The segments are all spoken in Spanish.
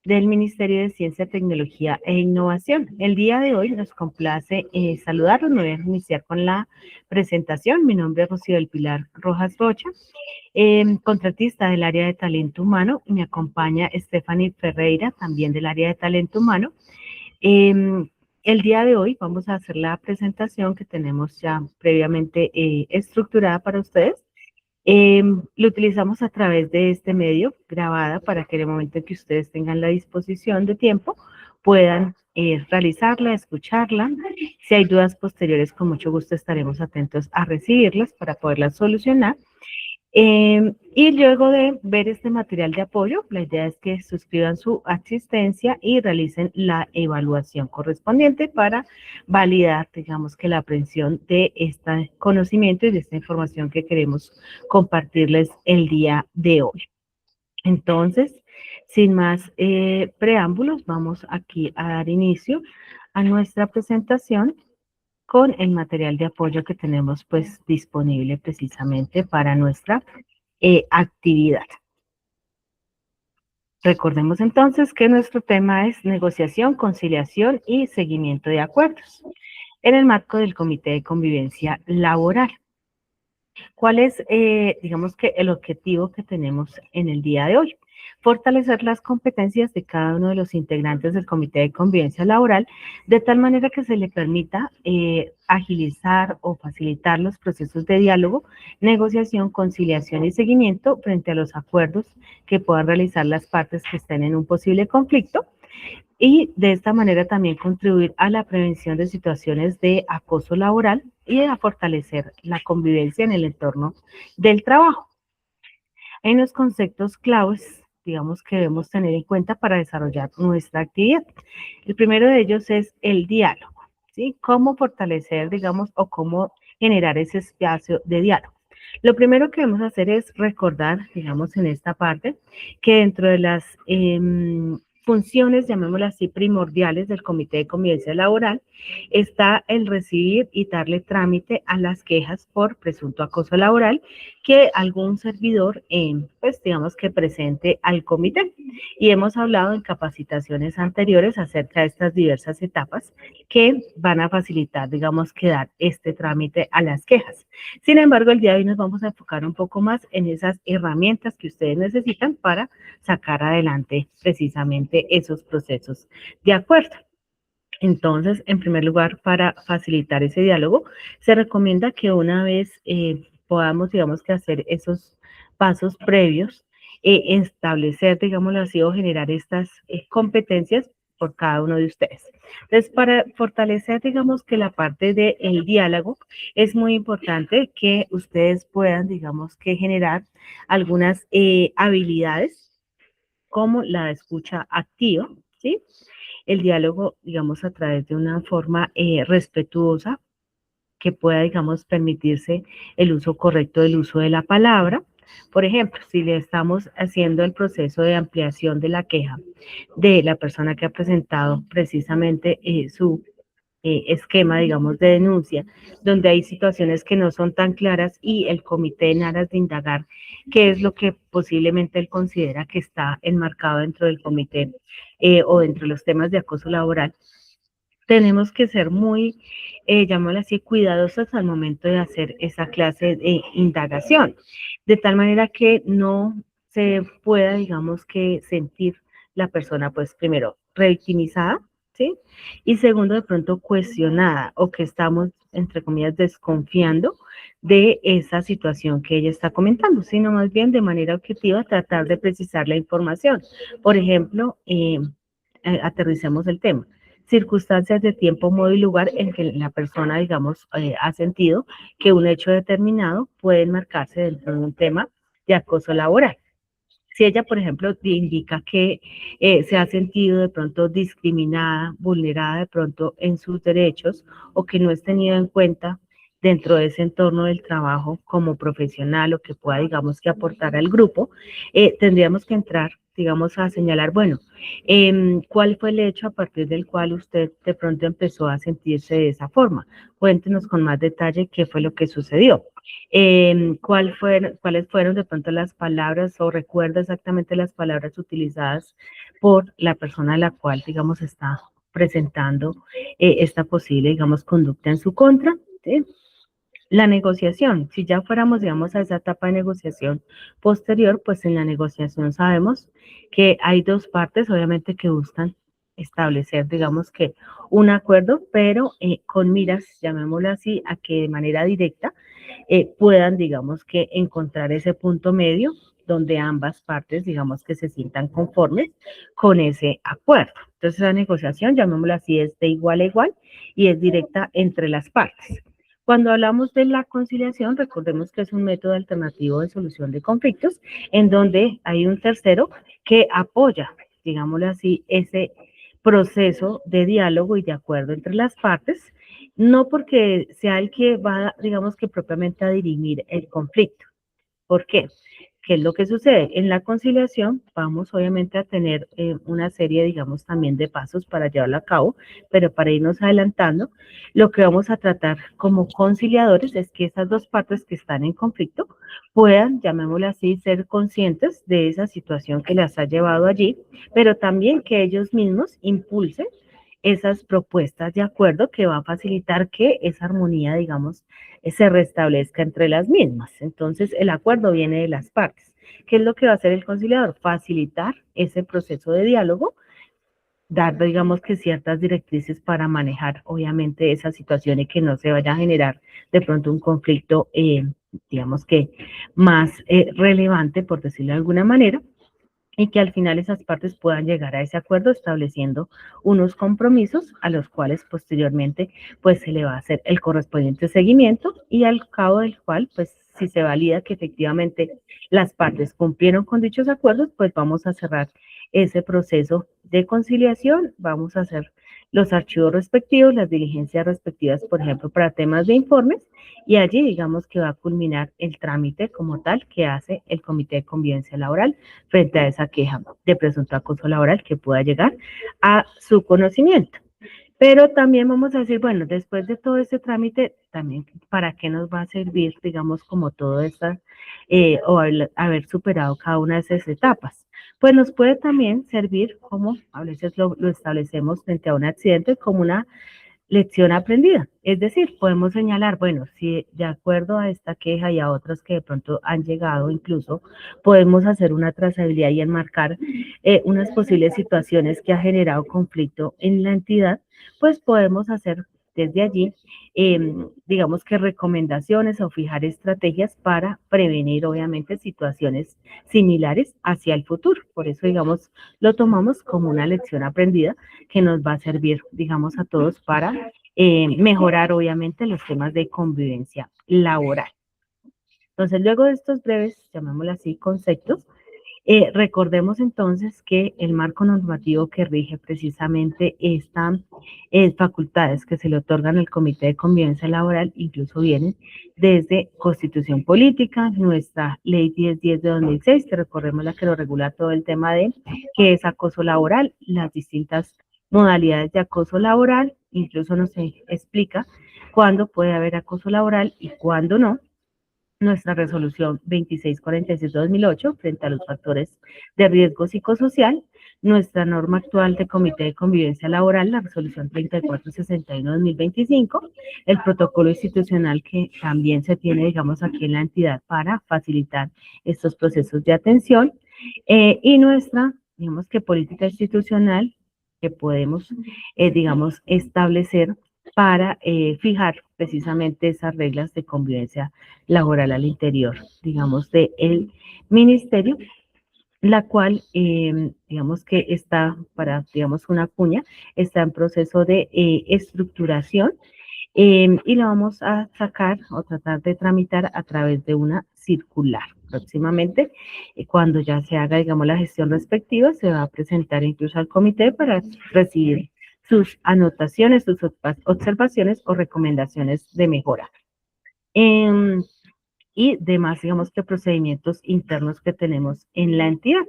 del Ministerio de Ciencia, Tecnología e Innovación. El día de hoy nos complace saludarlos. Me voy a iniciar con la presentación. Mi nombre es Rocío del Pilar Rojas Rocha, contratista del área de talento humano. Me acompaña Stephanie Ferreira, también del área de talento humano. El día de hoy vamos a hacer la presentación que tenemos ya previamente estructurada para ustedes. Lo utilizamos a través de este medio, grabada, para que en el momento en que ustedes tengan la disposición de tiempo, puedan realizarla, escucharla. Si hay dudas posteriores, con mucho gusto estaremos atentos a recibirlas para poderlas solucionar. Y luego de ver este material de apoyo, la idea es que suscriban su asistencia y realicen la evaluación correspondiente para validar, digamos, que la aprehensión de este conocimiento y de esta información que queremos compartirles el día de hoy. Entonces, sin más preámbulos, vamos aquí a dar inicio a nuestra presentación con el material de apoyo que tenemos pues disponible precisamente para nuestra actividad. Recordemos entonces que nuestro tema es negociación, conciliación y seguimiento de acuerdos en el marco del Comité de Convivencia Laboral. ¿Cuál es, digamos que, el objetivo que tenemos en el día de hoy? Fortalecer las competencias de cada uno de los integrantes del Comité de Convivencia Laboral de tal manera que se le permita agilizar o facilitar los procesos de diálogo, negociación, conciliación y seguimiento frente a los acuerdos que puedan realizar las partes que estén en un posible conflicto, y de esta manera también contribuir a la prevención de situaciones de acoso laboral y a fortalecer la convivencia en el entorno del trabajo. Hay unos conceptos claves, digamos, que debemos tener en cuenta para desarrollar nuestra actividad. El primero de ellos es el diálogo, ¿sí? Cómo fortalecer, digamos, o cómo generar ese espacio de diálogo. Lo primero que debemos hacer es recordar, digamos, en esta parte, que dentro de las funciones, llamémoslas así, primordiales del Comité de Convivencia Laboral, está el recibir y darle trámite a las quejas por presunto acoso laboral que algún servidor, pues digamos que presente al comité. Y hemos hablado en capacitaciones anteriores acerca de estas diversas etapas que van a facilitar, digamos, que dar este trámite a las quejas. Sin embargo, el día de hoy nos vamos a enfocar un poco más en esas herramientas que ustedes necesitan para sacar adelante precisamente esos procesos de acuerdo. Entonces, en primer lugar, para facilitar ese diálogo, se recomienda que una vez podamos, digamos, que hacer esos pasos previos, establecer, digámoslo así, o generar estas competencias por cada uno de ustedes. Entonces, para fortalecer, digamos, que la parte del diálogo, es muy importante que ustedes puedan, digamos, que generar algunas habilidades como la escucha activa, ¿sí? El diálogo, digamos, a través de una forma respetuosa que pueda, digamos, permitirse el uso correcto del uso de la palabra. Por ejemplo, si le estamos haciendo el proceso de ampliación de la queja de la persona que ha presentado precisamente su esquema, digamos, de denuncia, donde hay situaciones que no son tan claras y el comité, en aras de indagar qué es lo que posiblemente él considera que está enmarcado dentro del comité o dentro de los temas de acoso laboral, tenemos que ser muy, llamémoslo así, cuidadosos al momento de hacer esa clase de indagación, de tal manera que no se pueda, digamos, que sentir la persona, pues, primero, revictimizada, ¿sí? Y segundo, de pronto cuestionada o que estamos, entre comillas, desconfiando de esa situación que ella está comentando, sino más bien de manera objetiva tratar de precisar la información. Por ejemplo, aterricemos el tema. Circunstancias de tiempo, modo y lugar en que la persona, digamos, ha sentido que un hecho determinado puede enmarcarse dentro de un tema de acoso laboral. Si ella, por ejemplo, indica que se ha sentido de pronto discriminada, vulnerada de pronto en sus derechos o que no es tenido en cuenta dentro de ese entorno del trabajo como profesional o que pueda, digamos, que aportar al grupo, tendríamos que entrar, digamos, a señalar, bueno, ¿cuál fue el hecho a partir del cual usted de pronto empezó a sentirse de esa forma? Cuéntenos con más detalle qué fue lo que sucedió. ¿Cuáles fueron de pronto las palabras o recuerda exactamente las palabras utilizadas por la persona a la cual, digamos, está presentando esta posible, digamos, conducta en su contra. ¿Sí? La negociación, si ya fuéramos, digamos, a esa etapa de negociación posterior, pues en la negociación sabemos que hay dos partes, obviamente, que buscan establecer, digamos que un acuerdo, pero con miras, llamémoslo así, a que de manera directa puedan, digamos que, encontrar ese punto medio donde ambas partes, digamos que se sientan conformes con ese acuerdo. Entonces, la negociación, llamémoslo así, es de igual a igual y es directa entre las partes. Cuando hablamos de la conciliación, recordemos que es un método alternativo de solución de conflictos en donde hay un tercero que apoya, digámoslo así, ese proceso de diálogo y de acuerdo entre las partes, no porque sea el que va, digamos que propiamente a dirimir el conflicto. ¿Por qué? ¿Qué es lo que sucede? En la conciliación vamos obviamente a tener una serie, digamos, también de pasos para llevarlo a cabo, pero para irnos adelantando, lo que vamos a tratar como conciliadores es que esas dos partes que están en conflicto puedan, llamémoslo así, ser conscientes de esa situación que las ha llevado allí, pero también que ellos mismos impulsen esas propuestas de acuerdo que va a facilitar que esa armonía, digamos, se restablezca entre las mismas. Entonces, el acuerdo viene de las partes. ¿Qué es lo que va a hacer el conciliador? Facilitar ese proceso de diálogo, dar, digamos que ciertas directrices para manejar, obviamente, esa situación y que no se vaya a generar de pronto un conflicto, digamos que más relevante, por decirlo de alguna manera, y que al final esas partes puedan llegar a ese acuerdo estableciendo unos compromisos a los cuales posteriormente pues se le va a hacer el correspondiente seguimiento y al cabo del cual pues si se valida que efectivamente las partes cumplieron con dichos acuerdos, pues vamos a cerrar ese proceso de conciliación, vamos a hacer los archivos respectivos, las diligencias respectivas, por ejemplo, para temas de informes, y allí digamos que va a culminar el trámite como tal que hace el Comité de Convivencia Laboral frente a esa queja de presunto acoso laboral que pueda llegar a su conocimiento. Pero también vamos a decir, bueno, después de todo este trámite, también para qué nos va a servir, digamos, como todo esta, o haber superado cada una de esas etapas. Pues nos puede también servir como, a veces lo establecemos frente a un accidente, como una lección aprendida. Es decir, podemos señalar, bueno, si de acuerdo a esta queja y a otras que de pronto han llegado, incluso podemos hacer una trazabilidad y enmarcar unas posibles situaciones que ha generado conflicto en la entidad, pues podemos hacer desde allí, digamos que recomendaciones o fijar estrategias para prevenir, obviamente, situaciones similares hacia el futuro. Por eso, digamos, lo tomamos como una lección aprendida que nos va a servir, digamos, a todos para mejorar, obviamente, los temas de convivencia laboral. Entonces, luego de estos breves, llamémoslo así, conceptos, recordemos entonces que el marco normativo que rige precisamente estas facultades que se le otorgan al Comité de Convivencia Laboral incluso vienen desde Constitución Política, nuestra Ley 1010 de 2006, que recordemos la que lo regula todo el tema de qué es acoso laboral, las distintas modalidades de acoso laboral, incluso nos explica cuándo puede haber acoso laboral y cuándo no, nuestra resolución 2646-2008 frente a los factores de riesgo psicosocial, nuestra norma actual de Comité de Convivencia Laboral, la resolución 3461-2025, el protocolo institucional que también se tiene, digamos, aquí en la entidad para facilitar estos procesos de atención, y nuestra, digamos que política institucional que podemos, digamos, establecer para fijar precisamente esas reglas de convivencia laboral al interior, digamos, del ministerio, la cual, digamos que está para, digamos, una cuña, está en proceso de estructuración y la vamos a sacar o tratar de tramitar a través de una circular. Próximamente, cuando ya se haga, digamos, la gestión respectiva, se va a presentar incluso al comité para recibir sus anotaciones, sus observaciones o recomendaciones de mejora. Y demás, digamos que procedimientos internos que tenemos en la entidad.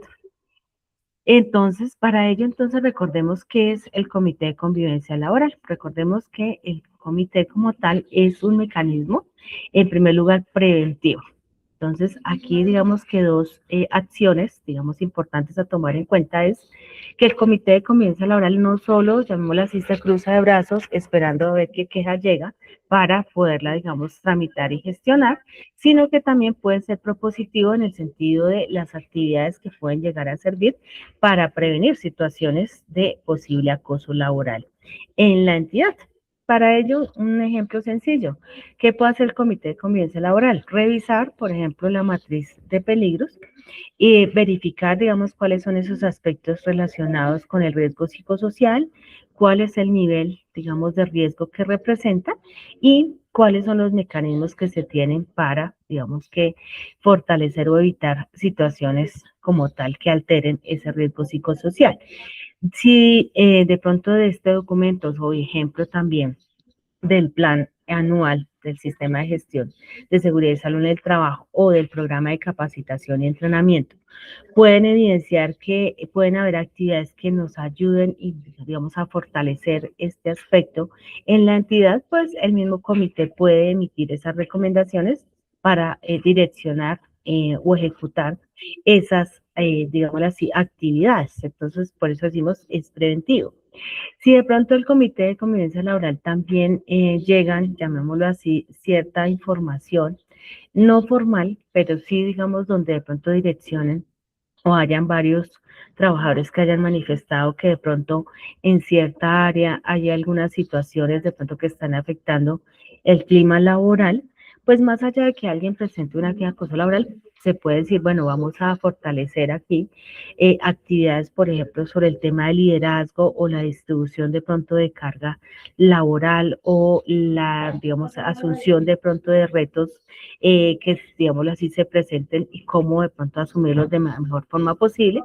Entonces, para ello, entonces recordemos qué es el Comité de Convivencia Laboral. Recordemos que el comité como tal es un mecanismo, en primer lugar, preventivo. Entonces, aquí digamos que dos acciones, digamos, importantes a tomar en cuenta es que el comité de convivencia laboral no solo, llamémoslo así, se cruza de brazos esperando a ver qué queja llega para poderla, digamos, tramitar y gestionar, sino que también puede ser propositivo en el sentido de las actividades que pueden llegar a servir para prevenir situaciones de posible acoso laboral en la entidad. Para ello, un ejemplo sencillo. ¿Qué puede hacer el Comité de Convivencia Laboral? Revisar, por ejemplo, la matriz de peligros y verificar, digamos, cuáles son esos aspectos relacionados con el riesgo psicosocial, cuál es el nivel, digamos, de riesgo que representa y cuáles son los mecanismos que se tienen para, digamos, que fortalecer o evitar situaciones como tal que alteren ese riesgo psicosocial. Si de pronto de este documento o ejemplo también del plan anual del sistema de gestión de seguridad y salud en el trabajo o del programa de capacitación y entrenamiento, pueden evidenciar que pueden haber actividades que nos ayuden y, digamos, a fortalecer este aspecto en la entidad, pues el mismo comité puede emitir esas recomendaciones para direccionar o ejecutar esas, digamos así, actividades. Entonces, por eso decimos, es preventivo. Si de pronto el comité de convivencia laboral también llegan, llamémoslo así, cierta información, no formal, pero sí, digamos, donde de pronto direccionen o hayan varios trabajadores que hayan manifestado que de pronto en cierta área hay algunas situaciones de pronto que están afectando el clima laboral, pues más allá de que alguien presente una queja de acoso laboral, se puede decir, bueno, vamos a fortalecer aquí actividades, por ejemplo, sobre el tema de liderazgo o la distribución de pronto de carga laboral o la, digamos, asunción de pronto de retos que, digámoslo así, se presenten y cómo de pronto asumirlos de la mejor forma posible.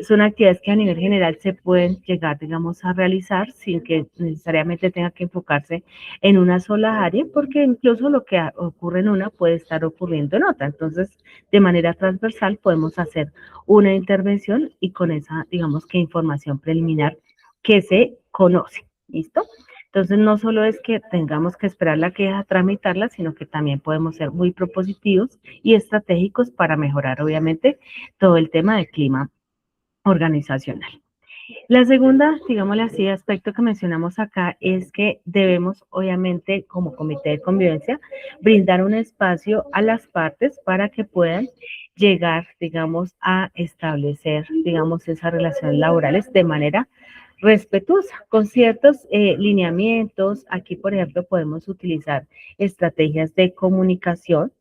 Son actividades que a nivel general se pueden llegar, digamos, a realizar sin que necesariamente tenga que enfocarse en una sola área, porque incluso lo que ocurre en una puede estar ocurriendo en otra. Entonces, de manera transversal podemos hacer una intervención y con esa, digamos que información preliminar que se conoce. ¿Listo? Entonces, no solo es que tengamos que esperar la queja a tramitarla, sino que también podemos ser muy propositivos y estratégicos para mejorar, obviamente, todo el tema del clima organizacional. La segunda, digámosle así, aspecto que mencionamos acá es que debemos, obviamente, como comité de convivencia, brindar un espacio a las partes para que puedan llegar, digamos, a establecer, digamos, esas relaciones laborales de manera respetuosa, con ciertos lineamientos. Aquí, por ejemplo, podemos utilizar estrategias de comunicación,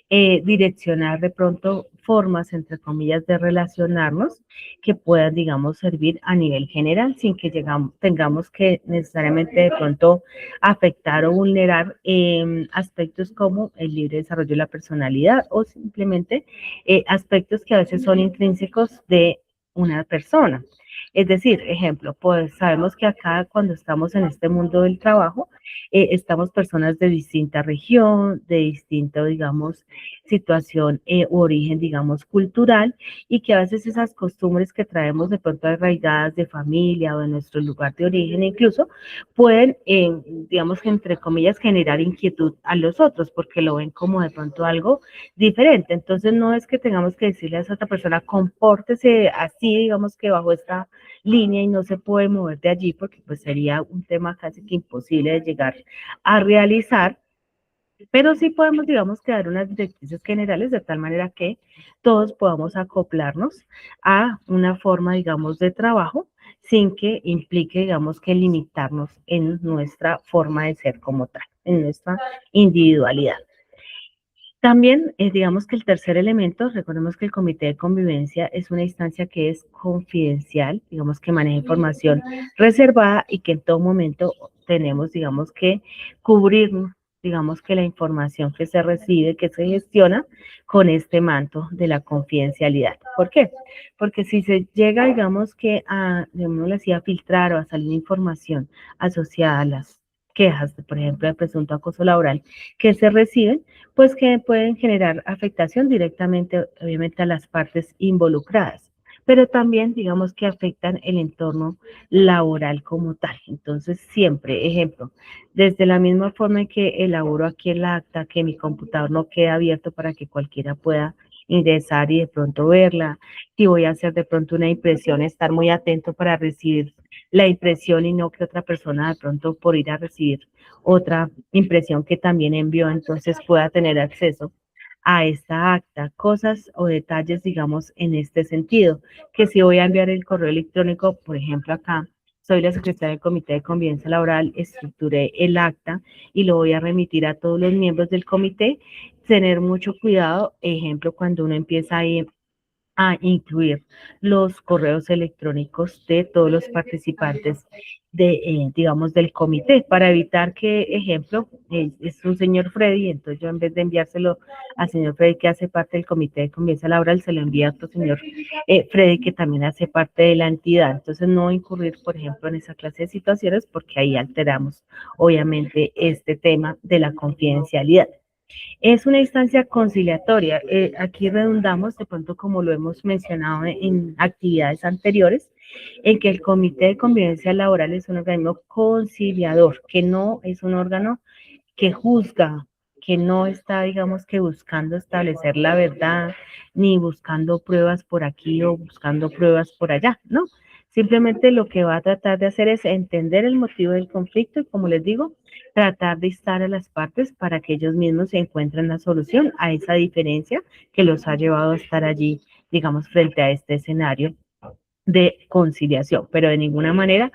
direccionar de pronto formas, entre comillas, de relacionarnos que puedan, digamos, servir a nivel general sin que tengamos que necesariamente de pronto afectar o vulnerar aspectos como el libre desarrollo de la personalidad o simplemente aspectos que a veces son intrínsecos de una persona. Es decir, ejemplo, pues sabemos que acá cuando estamos en este mundo del trabajo, estamos personas de distinta región, de distinto, digamos, situación u origen, digamos, cultural, y que a veces esas costumbres que traemos de pronto arraigadas de familia o de nuestro lugar de origen incluso, pueden, digamos, entre comillas, generar inquietud a los otros, porque lo ven como de pronto algo diferente. Entonces, no es que tengamos que decirle a esa otra persona, compórtese así, digamos que bajo esta línea y no se puede mover de allí, porque pues sería un tema casi que imposible de llegar a realizar, pero sí podemos, digamos, que dar unas directrices generales de tal manera que todos podamos acoplarnos a una forma, digamos, de trabajo sin que implique, digamos, que limitarnos en nuestra forma de ser como tal, en nuestra individualidad. También, digamos que el tercer elemento, recordemos que el comité de convivencia es una instancia que es confidencial, digamos que maneja información reservada y que en todo momento tenemos, digamos que cubrir, digamos que la información que se recibe, que se gestiona con este manto de la confidencialidad. ¿Por qué? Porque si se llega, digamos que a, digamos así, a filtrar o a salir información asociada a las quejas, por ejemplo, de presunto acoso laboral que se reciben, pues que pueden generar afectación directamente, obviamente, a las partes involucradas, pero también, digamos, que afectan el entorno laboral como tal. Entonces, siempre, ejemplo, desde la misma forma en que elaboro aquí el acta, que mi computador no quede abierto para que cualquiera pueda ingresar y de pronto verla. Si voy a hacer de pronto una impresión, estar muy atento para recibir la impresión y no que otra persona de pronto por ir a recibir otra impresión que también envió, entonces pueda tener acceso a esta acta, cosas o detalles, digamos, en este sentido, que si voy a enviar el correo electrónico, por ejemplo, acá, soy la secretaria del Comité de Convivencia Laboral, estructuré el acta y lo voy a remitir a todos los miembros del comité, tener mucho cuidado, ejemplo, cuando uno empieza a incluir los correos electrónicos de todos los participantes digamos, del comité, para evitar que, ejemplo, es un señor Freddy, entonces yo en vez de enviárselo al señor Freddy que hace parte del comité de convivencia laboral, se lo envía a otro señor Freddy que también hace parte de la entidad. Entonces no incurrir, por ejemplo, en esa clase de situaciones porque ahí alteramos, obviamente, este tema de la confidencialidad. Es una instancia conciliatoria. Aquí redundamos, de pronto como lo hemos mencionado en actividades anteriores, en que el Comité de Convivencia Laboral es un organismo conciliador, que no es un órgano que juzga, que no está, digamos, que buscando establecer la verdad, ni buscando pruebas por aquí o buscando pruebas por allá, ¿no? Simplemente lo que va a tratar de hacer es entender el motivo del conflicto y, como les digo, tratar de estar a las partes para que ellos mismos se encuentren la solución a esa diferencia que los ha llevado a estar allí, digamos, frente a este escenario de conciliación, pero de ninguna manera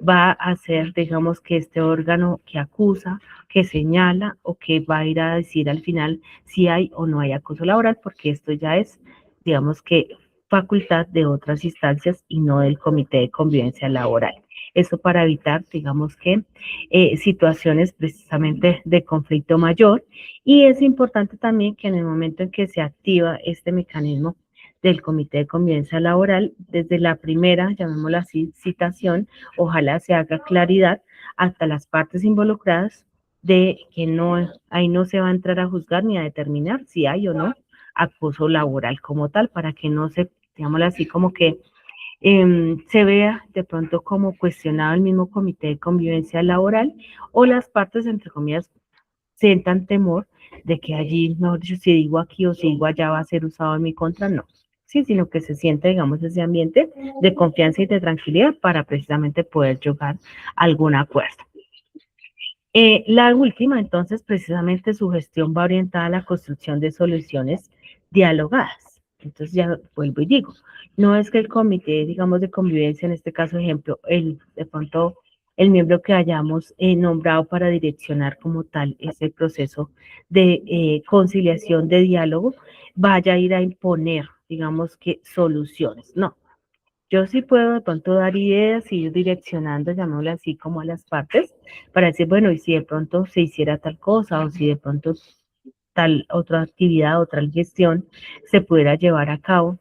va a ser, digamos, que este órgano que acusa, que señala o que va a ir a decir al final si hay o no hay acoso laboral, porque esto ya es, digamos, que facultad de otras instancias y no del Comité de Convivencia Laboral. Eso para evitar, digamos, que situaciones precisamente de conflicto mayor. Y es importante también que en el momento en que se activa este mecanismo del Comité de Convivencia Laboral, desde la primera, llamémosla así, citación, ojalá se haga claridad hasta las partes involucradas de que no, ahí no se va a entrar a juzgar ni a determinar si hay o no acoso laboral como tal, para que no se, digámoslo así, como que se vea de pronto como cuestionado el mismo Comité de Convivencia Laboral o las partes, entre comillas, sientan temor de que allí, mejor dicho, si digo aquí o si digo allá va a ser usado en mi contra, no. Sí, sino que se siente, digamos, ese ambiente de confianza y de tranquilidad para precisamente poder llegar a algún acuerdo. La última, entonces, precisamente su gestión va orientada a la construcción de soluciones dialogadas. Entonces ya vuelvo y digo, no es que el comité, digamos, de convivencia, en este caso, ejemplo, de pronto el miembro que hayamos nombrado para direccionar como tal ese proceso de conciliación, de diálogo, vaya a ir a imponer, digamos, que soluciones. No, yo sí puedo de pronto dar ideas y ir direccionando, llamémoslo así, como a las partes, para decir, bueno, y si de pronto se hiciera tal cosa, o si de pronto tal otra actividad, otra gestión se pudiera llevar a cabo,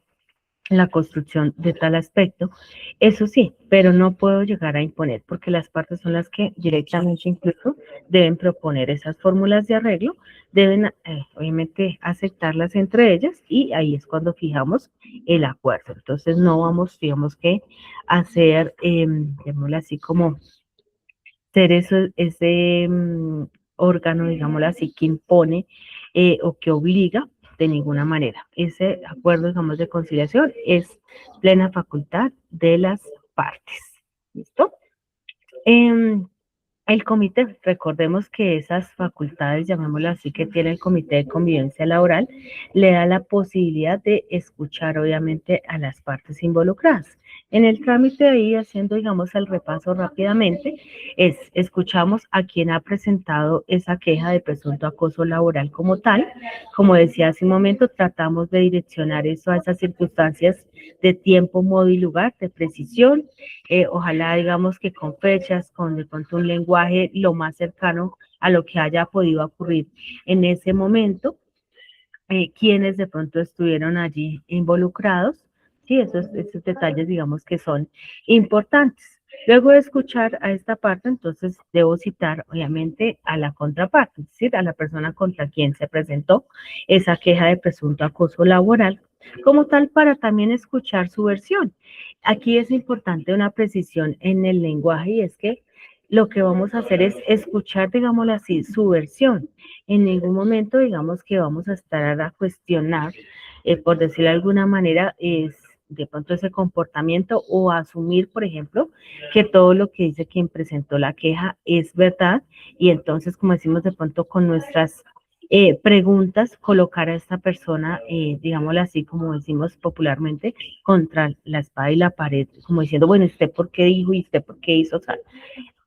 la construcción de tal aspecto, eso sí, pero no puedo llegar a imponer, porque las partes son las que directamente incluso deben proponer esas fórmulas de arreglo, deben obviamente aceptarlas entre ellas y ahí es cuando fijamos el acuerdo. Entonces no vamos, digamos que hacer, digámoslo así, como ser ese órgano, digámoslo así, que impone o que obliga de ninguna manera. Ese acuerdo, digamos, de conciliación es plena facultad de las partes. ¿Listo? El comité, recordemos que esas facultades, llamémoslo así, que tiene el Comité de Convivencia Laboral, le da la posibilidad de escuchar, obviamente, a las partes involucradas. En el trámite ahí, haciendo, digamos, el repaso rápidamente, escuchamos a quien ha presentado esa queja de presunto acoso laboral como tal. Como decía hace un momento, tratamos de direccionar eso a esas circunstancias de tiempo, modo y lugar, de precisión, ojalá digamos que con fechas, con de pronto un lenguaje lo más cercano a lo que haya podido ocurrir en ese momento, quienes de pronto estuvieron allí involucrados, sí, esos detalles digamos que son importantes. Luego de escuchar a esta parte, entonces debo citar obviamente a la contraparte, es decir, a la persona contra quien se presentó esa queja de presunto acoso laboral, como tal para también escuchar su versión. Aquí es importante una precisión en el lenguaje y es que lo que vamos a hacer es escuchar, digámoslo así, su versión. En ningún momento, digamos que vamos a estar a cuestionar por decirlo de alguna manera, es de pronto ese comportamiento o asumir, por ejemplo, que todo lo que dice quien presentó la queja es verdad y entonces, como decimos de pronto con nuestras preguntas, colocar a esta persona, digámoslo así, como decimos popularmente, contra la espada y la pared, como diciendo, bueno, ¿usted por qué dijo y usted por qué hizo? O sea,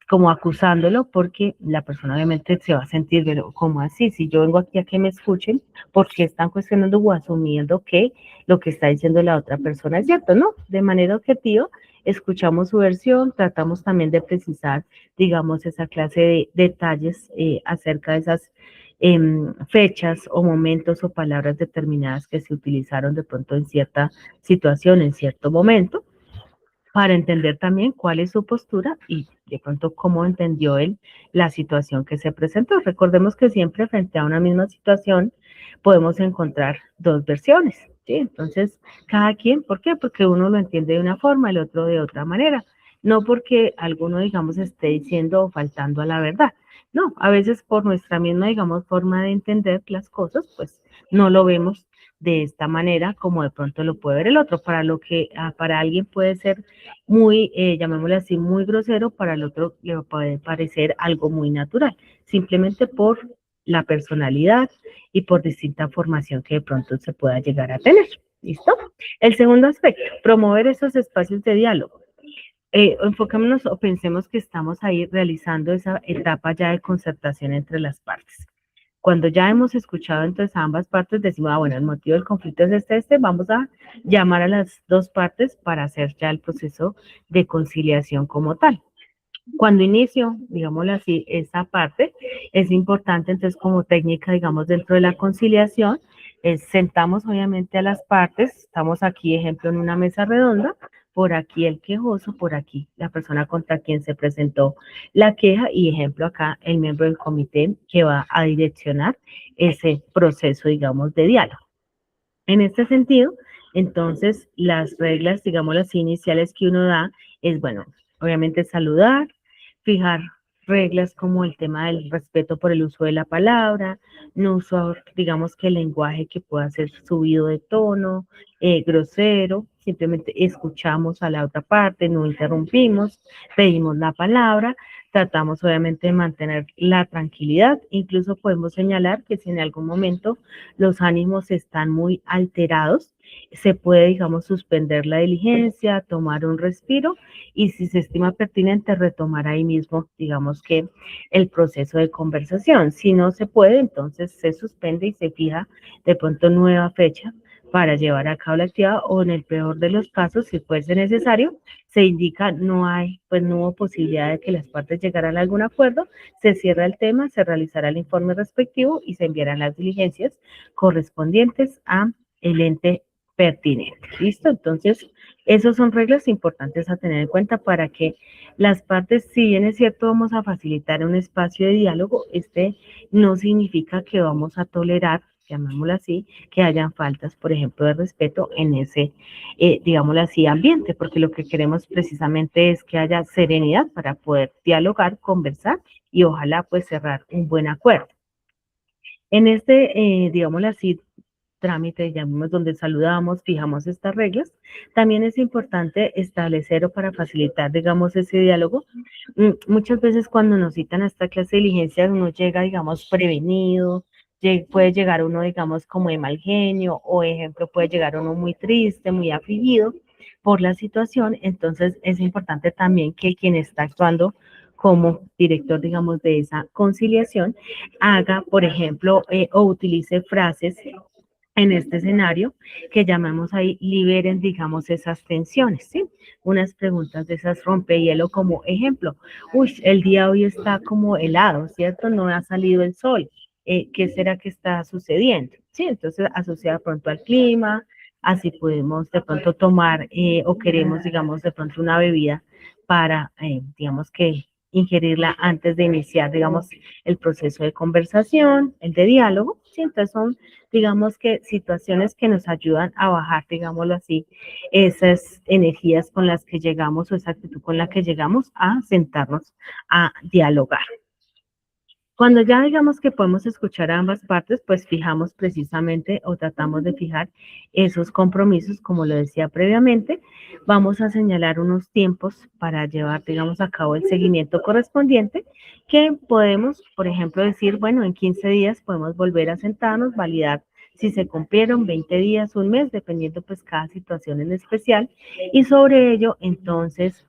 como acusándolo porque la persona obviamente se va a sentir, pero ¿cómo así? Si yo vengo aquí a que me escuchen, ¿por qué están cuestionando o asumiendo que lo que está diciendo la otra persona es cierto? No, de manera objetiva, escuchamos su versión, tratamos también de precisar, digamos, esa clase de detalles acerca de esas fechas o momentos o palabras determinadas que se utilizaron de pronto en cierta situación, en cierto momento para entender también cuál es su postura y de pronto cómo entendió él la situación que se presentó. Recordemos que siempre frente a una misma situación podemos encontrar dos versiones, ¿sí? Entonces, cada quien, ¿por qué? Porque uno lo entiende de una forma, el otro de otra manera. No porque alguno, digamos, esté diciendo o faltando a la verdad. No, a veces por nuestra misma, digamos, forma de entender las cosas, pues no lo vemos de esta manera como de pronto lo puede ver el otro. Para lo que para alguien puede ser muy, llamémosle así, muy grosero, para el otro le puede parecer algo muy natural, simplemente por la personalidad y por distinta formación que de pronto se pueda llegar a tener. ¿Listo? El segundo aspecto, promover esos espacios de diálogo. Enfocémonos o pensemos que estamos ahí realizando esa etapa ya de concertación entre las partes. Cuando ya hemos escuchado entonces a ambas partes, decimos, bueno, el motivo del conflicto es vamos a llamar a las dos partes para hacer ya el proceso de conciliación como tal. Cuando inicio, digámoslo así, esa parte, es importante entonces como técnica, digamos, dentro de la conciliación, sentamos obviamente a las partes, estamos aquí, ejemplo, en una mesa redonda, por aquí el quejoso, por aquí la persona contra quien se presentó la queja y ejemplo acá el miembro del comité que va a direccionar ese proceso, digamos, de diálogo. En este sentido, entonces, las reglas, digamos, las iniciales que uno da es, bueno, obviamente saludar, fijar reglas como el tema del respeto por el uso de la palabra, no usar, digamos, que el lenguaje que pueda ser subido de tono, grosero, simplemente escuchamos a la otra parte, no interrumpimos, pedimos la palabra, tratamos obviamente de mantener la tranquilidad, incluso podemos señalar que si en algún momento los ánimos están muy alterados, se puede, digamos, suspender la diligencia, tomar un respiro y si se estima pertinente, retomar ahí mismo, digamos que el proceso de conversación. Si no se puede, entonces se suspende y se fija de pronto nueva fecha para llevar a cabo la actividad o en el peor de los casos, si fuese necesario, se indica no hay, pues no hubo posibilidad de que las partes llegaran a algún acuerdo, se cierra el tema, se realizará el informe respectivo y se enviarán las diligencias correspondientes a el ente pertinente. ¿Listo? Entonces, esas son reglas importantes a tener en cuenta para que las partes, si bien es cierto, vamos a facilitar un espacio de diálogo, este no significa que vamos a tolerar, llamémoslo así, que hayan faltas, por ejemplo, de respeto en ese, digámoslo así, ambiente, porque lo que queremos precisamente es que haya serenidad para poder dialogar, conversar y ojalá pues cerrar un buen acuerdo. En este, digámoslo así, trámite, llamemos donde saludamos, fijamos estas reglas, también es importante establecer o para facilitar, digamos, ese diálogo. Muchas veces cuando nos citan a esta clase de diligencias, uno llega, digamos, prevenido, puede llegar uno, digamos, como de mal genio, o ejemplo, puede llegar uno muy triste, muy afligido por la situación, entonces es importante también que quien está actuando como director, digamos, de esa conciliación, haga, por ejemplo, o utilice frases en este escenario que llamamos ahí liberen, digamos, esas tensiones, ¿sí? Unas preguntas de esas rompehielo como ejemplo, uy, el día hoy está como helado, ¿cierto? No ha salido el sol. ¿Qué será que está sucediendo? Sí, entonces asociada pronto al clima, así podemos de pronto tomar o queremos, digamos, de pronto una bebida para, digamos que ingerirla antes de iniciar, digamos, el proceso de conversación, el de diálogo, ¿sí? Entonces son digamos que situaciones que nos ayudan a bajar, digámoslo así, esas energías con las que llegamos o esa actitud con la que llegamos a sentarnos a dialogar. Cuando ya digamos que podemos escuchar a ambas partes, pues fijamos precisamente o tratamos de fijar esos compromisos, como lo decía previamente. Vamos a señalar unos tiempos para llevar, digamos, a cabo el seguimiento correspondiente, que podemos, por ejemplo, decir, bueno, en 15 días podemos volver a sentarnos, validar si se cumplieron 20 días, un mes, dependiendo pues cada situación en especial. Y sobre ello, entonces,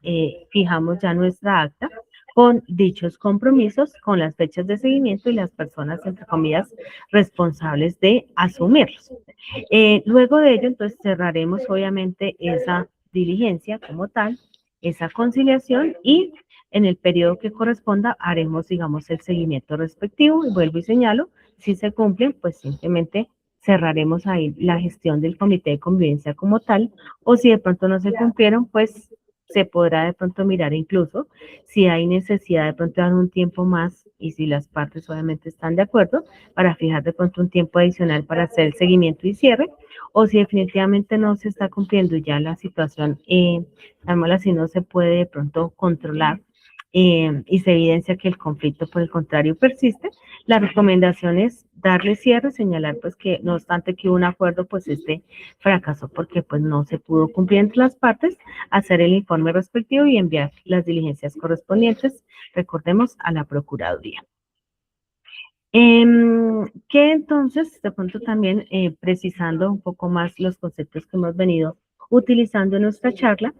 fijamos ya nuestra acta con dichos compromisos, con las fechas de seguimiento y las personas, entre comillas, responsables de asumirlos. Luego de ello, entonces, cerraremos obviamente esa diligencia como tal, esa conciliación y en el periodo que corresponda haremos, digamos, el seguimiento respectivo y vuelvo y señalo, si se cumplen, pues simplemente cerraremos ahí la gestión del comité de convivencia como tal, o si de pronto no se cumplieron, pues se podrá de pronto mirar incluso si hay necesidad de pronto dar un tiempo más y si las partes obviamente están de acuerdo para fijar de pronto un tiempo adicional para hacer el seguimiento y cierre, o si definitivamente no se está cumpliendo ya la situación, si no se puede de pronto controlar y se evidencia que el conflicto por el contrario persiste, la recomendación es darle cierre, señalar pues que no obstante que hubo un acuerdo, pues este fracasó porque pues no se pudo cumplir entre las partes, hacer el informe respectivo y enviar las diligencias correspondientes, recordemos, a la Procuraduría. Que entonces, de pronto también precisando un poco más los conceptos que hemos venido utilizando en nuestra charla,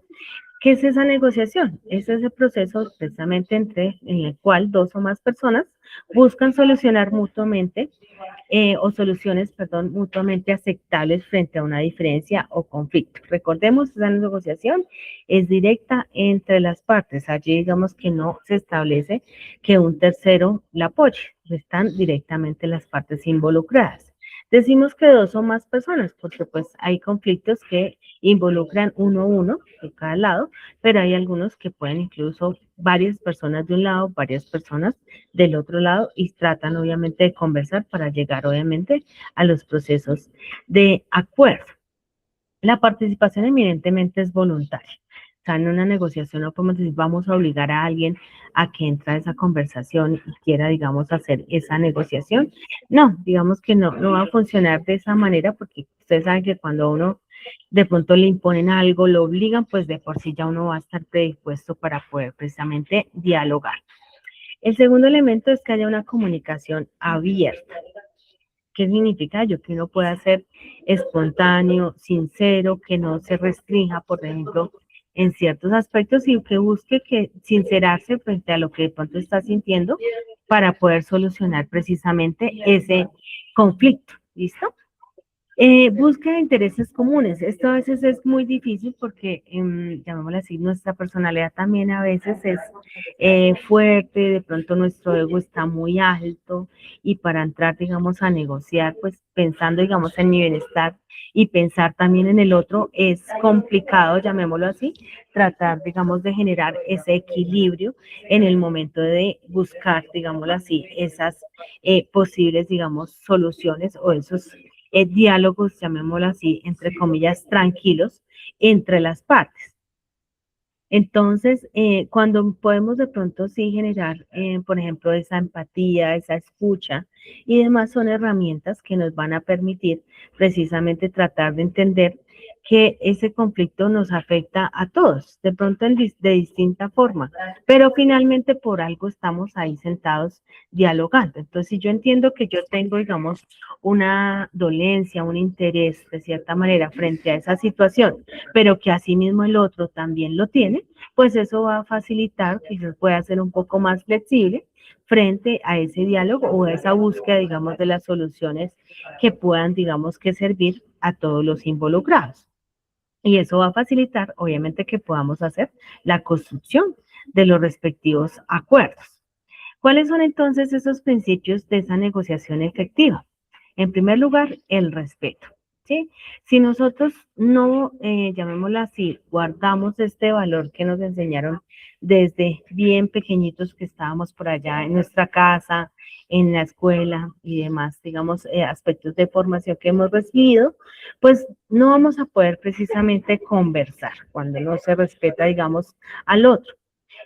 ¿qué es esa negociación? Es ese proceso precisamente en el cual dos o más personas buscan solucionar mutuamente o soluciones, perdón, mutuamente aceptables frente a una diferencia o conflicto. Recordemos, esa negociación es directa entre las partes. Allí digamos que no se establece que un tercero la apoye, están directamente las partes involucradas. Decimos que dos o más personas, porque pues hay conflictos que involucran uno a uno de cada lado, pero hay algunos que pueden incluso varias personas de un lado, varias personas del otro lado y tratan obviamente de conversar para llegar obviamente a los procesos de acuerdo. La participación evidentemente es voluntaria. O sea, en una negociación no podemos decir vamos a obligar a alguien a que entre a esa conversación y quiera, digamos, hacer esa negociación. No, digamos que no va a funcionar de esa manera porque ustedes saben que cuando uno de pronto le imponen algo, lo obligan, pues de por sí ya uno va a estar predispuesto para poder precisamente dialogar. El segundo elemento es que haya una comunicación abierta. ¿Qué significa ello? Que uno pueda ser espontáneo, sincero, que no se restrinja, por ejemplo, en ciertos aspectos y que busque que sincerarse frente a lo que de pronto está sintiendo para poder solucionar precisamente ese conflicto. ¿Listo? Búsqueda de intereses comunes. Esto a veces es muy difícil porque, llamémoslo así, nuestra personalidad también a veces es fuerte, de pronto nuestro ego está muy alto y para entrar, digamos, a negociar, pues pensando, digamos, en mi bienestar y pensar también en el otro es complicado, llamémoslo así, tratar, digamos, de generar ese equilibrio en el momento de buscar, digámoslo así, esas posibles, digamos, soluciones o esos diálogos, llamémoslo así, entre comillas, tranquilos entre las partes. Entonces, cuando podemos de pronto sí generar, por ejemplo, esa empatía, esa escucha y demás son herramientas que nos van a permitir precisamente tratar de entender que ese conflicto nos afecta a todos, de pronto de distinta forma, pero finalmente por algo estamos ahí sentados dialogando. Entonces, si yo entiendo que yo tengo, digamos, una dolencia, un interés de cierta manera frente a esa situación, pero que asimismo el otro también lo tiene, pues eso va a facilitar que yo pueda ser un poco más flexible frente a ese diálogo o a esa búsqueda, digamos, de las soluciones que puedan, digamos, que servir a todos los involucrados. Y eso va a facilitar, obviamente, que podamos hacer la construcción de los respectivos acuerdos. ¿Cuáles son entonces esos principios de esa negociación efectiva? En primer lugar, el respeto. ¿Sí? Si nosotros no, llamémoslo así, guardamos este valor que nos enseñaron desde bien pequeñitos que estábamos por allá en nuestra casa, en la escuela y demás, digamos, aspectos de formación que hemos recibido, pues no vamos a poder precisamente conversar cuando no se respeta, digamos, al otro.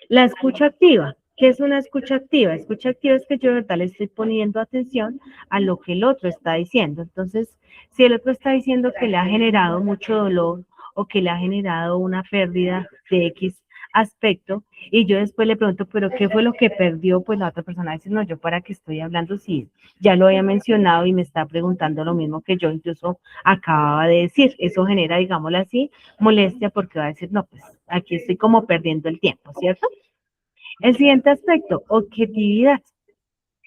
La escucha activa. ¿Qué es una escucha activa? Escucha activa es que yo de verdad le estoy poniendo atención a lo que el otro está diciendo. Entonces, si el otro está diciendo que le ha generado mucho dolor o que le ha generado una pérdida de X aspecto, y yo después le pregunto, ¿pero qué fue lo que perdió? Pues la otra persona dice, no, yo para qué estoy hablando si ya lo había mencionado y me está preguntando lo mismo que yo incluso acababa de decir. Eso genera, digámoslo así, molestia porque va a decir, no, pues aquí estoy como perdiendo el tiempo, ¿cierto? El siguiente aspecto, objetividad.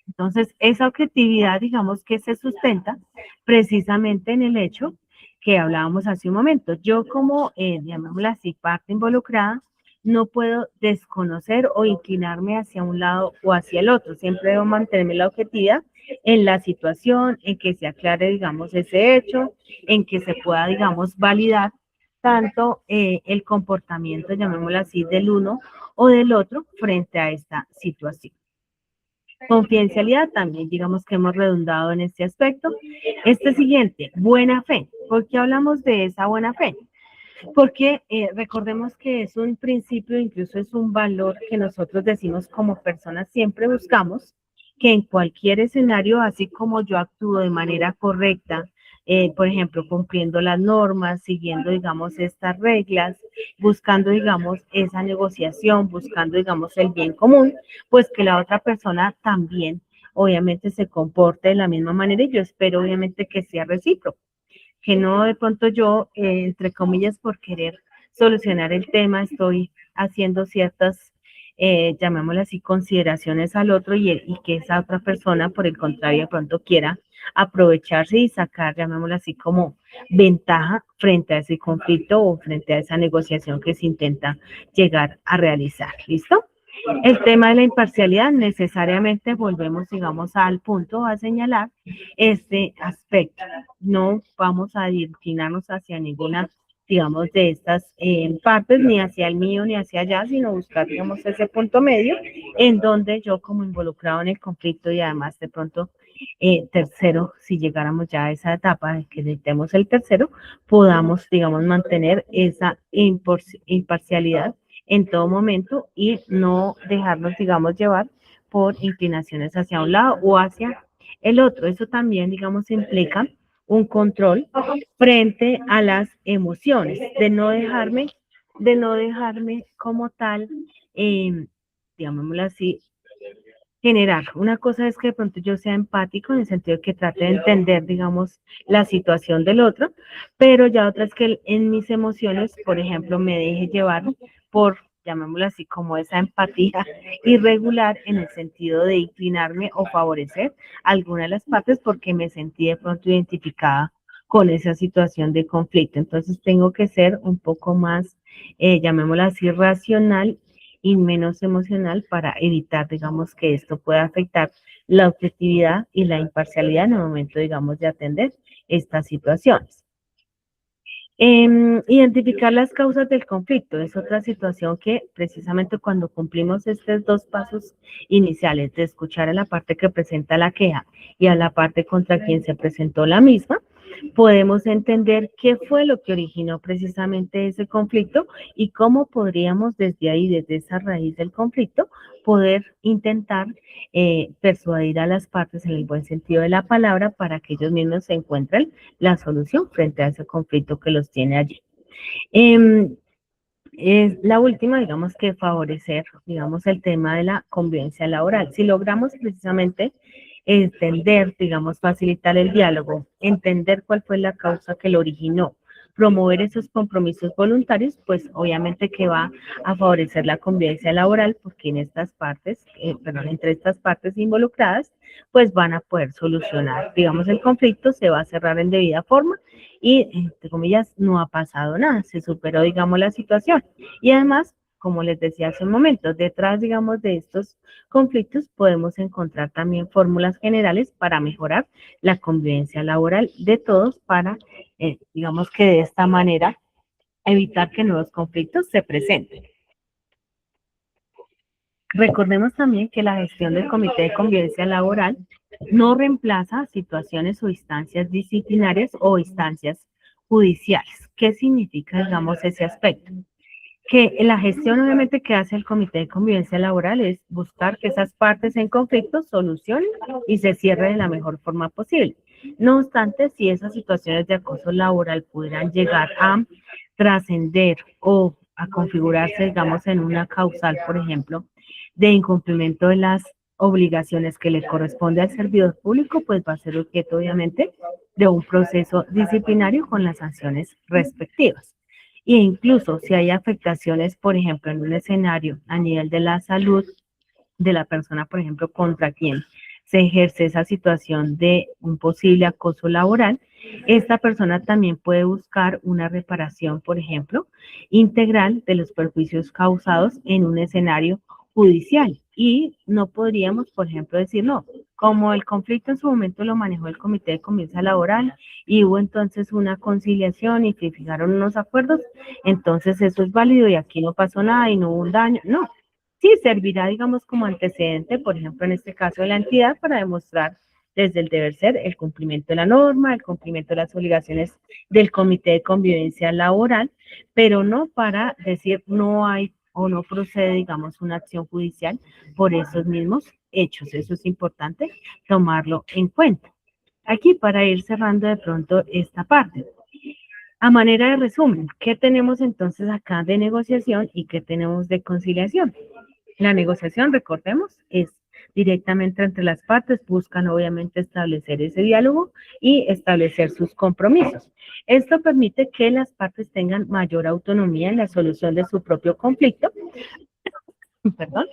Entonces, esa objetividad, digamos que se sustenta precisamente en el hecho que hablábamos hace un momento. Yo como, llamémosla así, parte involucrada, no puedo desconocer o inclinarme hacia un lado o hacia el otro. Siempre debo mantenerme la objetividad en la situación, en que se aclare, digamos, ese hecho, en que se pueda, digamos, validar tanto el comportamiento, llamémoslo así, del uno o del otro frente a esta situación. Confidencialidad también, digamos que hemos redundado en este aspecto. Este siguiente, buena fe. ¿Por qué hablamos de esa buena fe? Porque recordemos que es un principio, incluso es un valor que nosotros decimos como personas siempre buscamos que en cualquier escenario, así como yo actúo de manera correcta, por ejemplo, cumpliendo las normas, siguiendo, digamos, estas reglas, buscando, digamos, esa negociación, buscando, digamos, el bien común, pues que la otra persona también, obviamente, se comporte de la misma manera y yo espero, obviamente, que sea recíproco, que no de pronto yo, entre comillas, por querer solucionar el tema, estoy haciendo ciertas, llamémosle así, consideraciones al otro y que esa otra persona, por el contrario, de pronto quiera aprovecharse y sacar, llamémoslo así, como ventaja frente a ese conflicto o frente a esa negociación que se intenta llegar a realizar. ¿Listo? El tema de la imparcialidad, necesariamente volvemos, digamos, al punto a señalar este aspecto. No vamos a inclinarnos hacia ninguna, digamos, de estas partes, ni hacia el mío ni hacia allá, sino buscar, digamos, ese punto medio en donde yo como involucrado en el conflicto y además de pronto tercero, si llegáramos ya a esa etapa de que necesitemos el tercero, podamos, digamos, mantener esa imparcialidad en todo momento y no dejarnos, digamos, llevar por inclinaciones hacia un lado o hacia el otro. Eso también, digamos, implica un control frente a las emociones, de no dejarme como tal, digámoslo así, generar. Una cosa es que de pronto yo sea empático en el sentido de que trate de entender, digamos, la situación del otro, pero ya otra es que en mis emociones, por ejemplo, me deje llevar por, llamémoslo así, como esa empatía irregular en el sentido de inclinarme o favorecer alguna de las partes porque me sentí de pronto identificada con esa situación de conflicto. Entonces tengo que ser un poco más, llamémoslo así, racional y menos emocional para evitar, digamos, que esto pueda afectar la objetividad y la imparcialidad en el momento, digamos, de atender estas situaciones. Identificar las causas del conflicto es otra situación que precisamente cuando cumplimos estos dos pasos iniciales de escuchar a la parte que presenta la queja y a la parte contra quien se presentó la misma, podemos entender qué fue lo que originó precisamente ese conflicto y cómo podríamos desde ahí, desde esa raíz del conflicto, poder intentar persuadir a las partes en el buen sentido de la palabra para que ellos mismos se encuentren la solución frente a ese conflicto que los tiene allí. Es la última, digamos, que favorecer, digamos, el tema de la convivencia laboral. Si logramos precisamente entender, digamos, facilitar el diálogo, entender cuál fue la causa que lo originó, promover esos compromisos voluntarios, pues obviamente que va a favorecer la convivencia laboral, porque en estas partes, perdón, entre estas partes involucradas, pues van a poder solucionar, digamos, el conflicto, se va a cerrar en debida forma y, entre comillas, no ha pasado nada, se superó, digamos, la situación. Y además, como les decía hace un momento, detrás, digamos, de estos conflictos podemos encontrar también fórmulas generales para mejorar la convivencia laboral de todos para, digamos que de esta manera, evitar que nuevos conflictos se presenten. Recordemos también que la gestión del Comité de Convivencia Laboral no reemplaza situaciones o instancias disciplinarias o instancias judiciales. ¿Qué significa, digamos, ese aspecto? que la gestión obviamente que hace el Comité de Convivencia Laboral es buscar que esas partes en conflicto solucionen y se cierre de la mejor forma posible. No obstante, si esas situaciones de acoso laboral pudieran llegar a trascender o a configurarse, digamos, en una causal, por ejemplo, de incumplimiento de las obligaciones que le corresponde al servidor público, pues va a ser objeto, obviamente, de un proceso disciplinario con las sanciones respectivas. E incluso si hay afectaciones, por ejemplo, en un escenario a nivel de la salud de la persona, por ejemplo, contra quien se ejerce esa situación de un posible acoso laboral, esta persona también puede buscar una reparación, por ejemplo, integral de los perjuicios causados en un escenario judicial. Y no podríamos, por ejemplo, decir, no, como el conflicto en su momento lo manejó el Comité de Convivencia Laboral y hubo entonces una conciliación y se fijaron unos acuerdos, entonces eso es válido y aquí no pasó nada y no hubo un daño. No, sí, servirá, digamos, como antecedente, por ejemplo, en este caso de la entidad, para demostrar desde el deber ser el cumplimiento de la norma, el cumplimiento de las obligaciones del Comité de Convivencia Laboral, pero no para decir no hay o no procede, digamos, una acción judicial por esos mismos hechos. Eso es importante tomarlo en cuenta. Aquí para ir cerrando de pronto esta parte. A manera de resumen, ¿qué tenemos entonces acá de negociación y qué tenemos de conciliación? La negociación, recordemos, es directamente entre las partes, buscan obviamente establecer ese diálogo y establecer sus compromisos. Esto permite que las partes tengan mayor autonomía en la solución de su propio conflicto, perdón,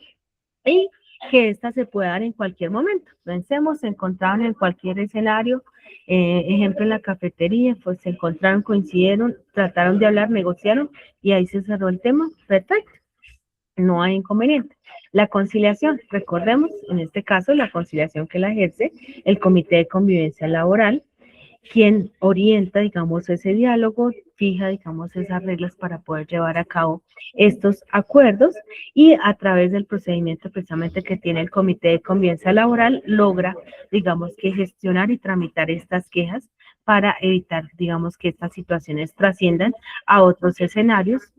y que ésta se pueda dar en cualquier momento. Pensemos, se encontraron en cualquier escenario, ejemplo en la cafetería, pues se encontraron, coincidieron, trataron de hablar, negociaron y ahí se cerró el tema, perfecto, no hay inconveniente. La conciliación, recordemos, en este caso, la conciliación que la ejerce el Comité de Convivencia Laboral, quien orienta, digamos, ese diálogo, fija, digamos, esas reglas para poder llevar a cabo estos acuerdos y a través del procedimiento precisamente que tiene el Comité de Convivencia Laboral logra, digamos, que gestionar y tramitar estas quejas para evitar, digamos, que estas situaciones trasciendan a otros escenarios,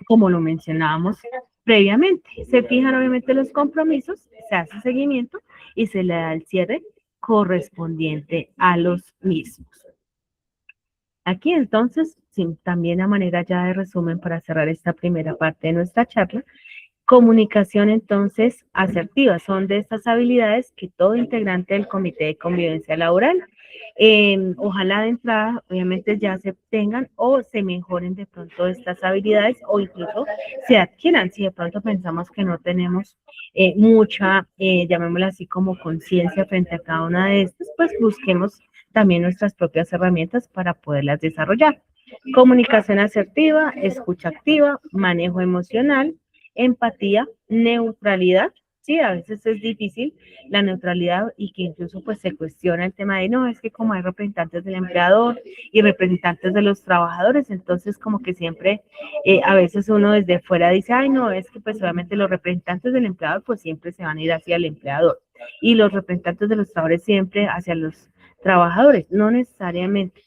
como lo mencionábamos previamente. Se fijan obviamente los compromisos, se hace seguimiento y se le da el cierre correspondiente a los mismos. Aquí entonces, también a manera ya de resumen para cerrar esta primera parte de nuestra charla, comunicación entonces asertiva, son de estas habilidades que todo integrante del Comité de Convivencia Laboral, ojalá de entrada, obviamente ya se tengan o se mejoren de pronto estas habilidades o incluso se adquieran, si de pronto pensamos que no tenemos mucha, llamémosla así como conciencia frente a cada una de estas, pues busquemos también nuestras propias herramientas para poderlas desarrollar. Comunicación asertiva, escucha activa, manejo emocional, empatía, neutralidad, sí, a veces es difícil la neutralidad y que incluso pues se cuestiona el tema de no, es que como hay representantes del empleador y representantes de los trabajadores, entonces como que siempre a veces uno desde fuera dice, ay no, es que pues obviamente los representantes del empleador pues siempre se van a ir hacia el empleador y los representantes de los trabajadores siempre hacia los trabajadores, no necesariamente.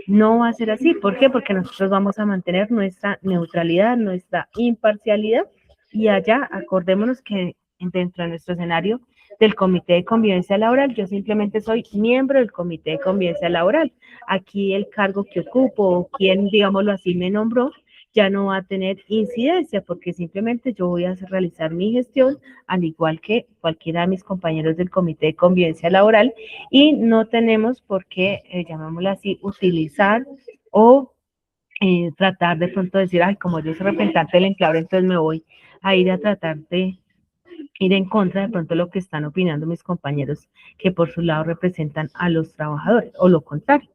No va a ser así. ¿Por qué? Porque nosotros vamos a mantener nuestra neutralidad, nuestra imparcialidad y allá acordémonos que dentro de nuestro escenario del Comité de Convivencia Laboral, yo simplemente soy miembro del Comité de Convivencia Laboral. Aquí el cargo que ocupo o quien, digámoslo así, me nombró, ya no va a tener incidencia porque simplemente yo voy a realizar mi gestión al igual que cualquiera de mis compañeros del Comité de Convivencia Laboral y no tenemos por qué, llamémoslo así, utilizar o tratar de pronto decir, ay, como yo soy representante del empleador, entonces me voy a ir a tratar de ir en contra de pronto lo que están opinando mis compañeros que por su lado representan a los trabajadores o lo contrario.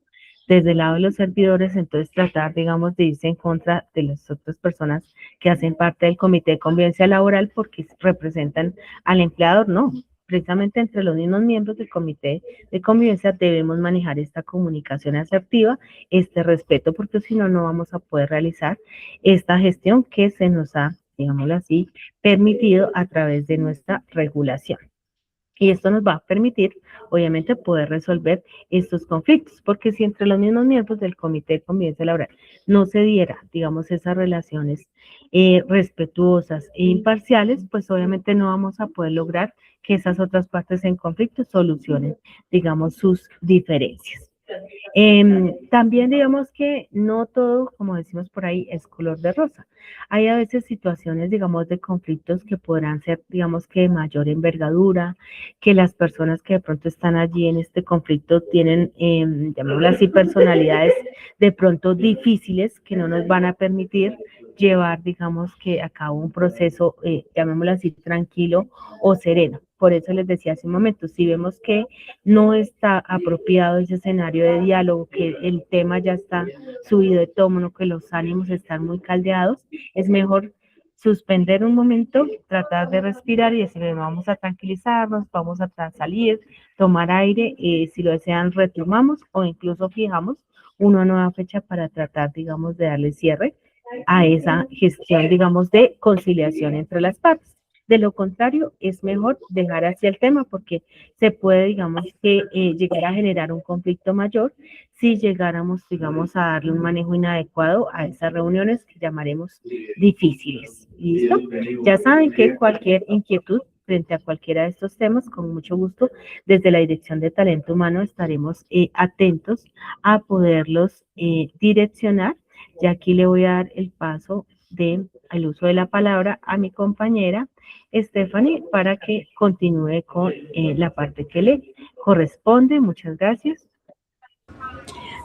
Desde el lado de los servidores, entonces tratar, digamos, de irse en contra de las otras personas que hacen parte del Comité de Convivencia Laboral porque representan al empleador, no. Precisamente entre los mismos miembros del Comité de Convivencia debemos manejar esta comunicación asertiva, este respeto, porque si no, no vamos a poder realizar esta gestión que se nos ha, digámoslo así, permitido a través de nuestra regulación. Y esto nos va a permitir, obviamente, poder resolver estos conflictos, porque si entre los mismos miembros del Comité de Convivencia Laboral no se diera, digamos, esas relaciones respetuosas e imparciales, pues obviamente no vamos a poder lograr que esas otras partes en conflicto solucionen, digamos, sus diferencias. También digamos que no todo, como decimos por ahí, es color de rosa. Hay a veces situaciones, digamos, de conflictos que podrán ser, digamos, que de mayor envergadura, que las personas que de pronto están allí en este conflicto tienen, llamémoslo así, personalidades de pronto difíciles que no nos van a permitir llevar, digamos, que a cabo un proceso, llamémoslo así, tranquilo o sereno. Por eso les decía hace un momento, si vemos que no está apropiado ese escenario de diálogo, que el tema ya está subido de tono, que los ánimos están muy caldeados, es mejor suspender un momento, tratar de respirar y decir, vamos a tranquilizarnos, vamos a salir, tomar aire, si lo desean retomamos o incluso fijamos una nueva fecha para tratar, digamos, de darle cierre a esa gestión, digamos, de conciliación entre las partes. De lo contrario, es mejor dejar así el tema porque se puede, digamos, que llegar a generar un conflicto mayor si llegáramos, digamos, a darle un manejo inadecuado a esas reuniones que llamaremos difíciles. ¿Listo? Ya saben que cualquier inquietud frente a cualquiera de estos temas, con mucho gusto, desde la Dirección de Talento Humano estaremos atentos a poderlos direccionar. Ya aquí le voy a dar el paso del uso de la palabra a mi compañera Stephanie para que continúe con la parte que le corresponde. Muchas gracias.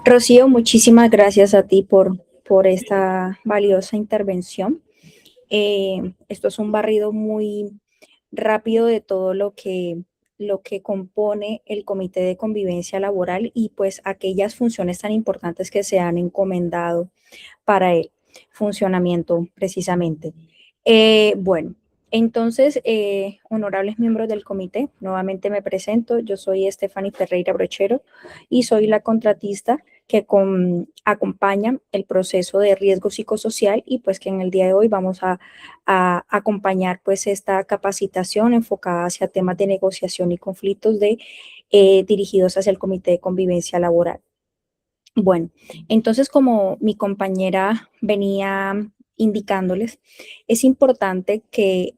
Rocío, muchísimas gracias a ti por esta valiosa intervención. Esto es un barrido muy rápido de todo lo que compone el Comité de Convivencia Laboral y pues aquellas funciones tan importantes que se han encomendado para el funcionamiento precisamente. Bueno, entonces, honorables miembros del comité, nuevamente me presento. Yo soy Stephanie Ferreira Brochero y soy la contratista que acompaña el proceso de riesgo psicosocial y pues que en el día de hoy vamos a acompañar pues esta capacitación enfocada hacia temas de negociación y conflictos dirigidos hacia el Comité de Convivencia Laboral. Bueno, entonces como mi compañera venía indicándoles, es importante que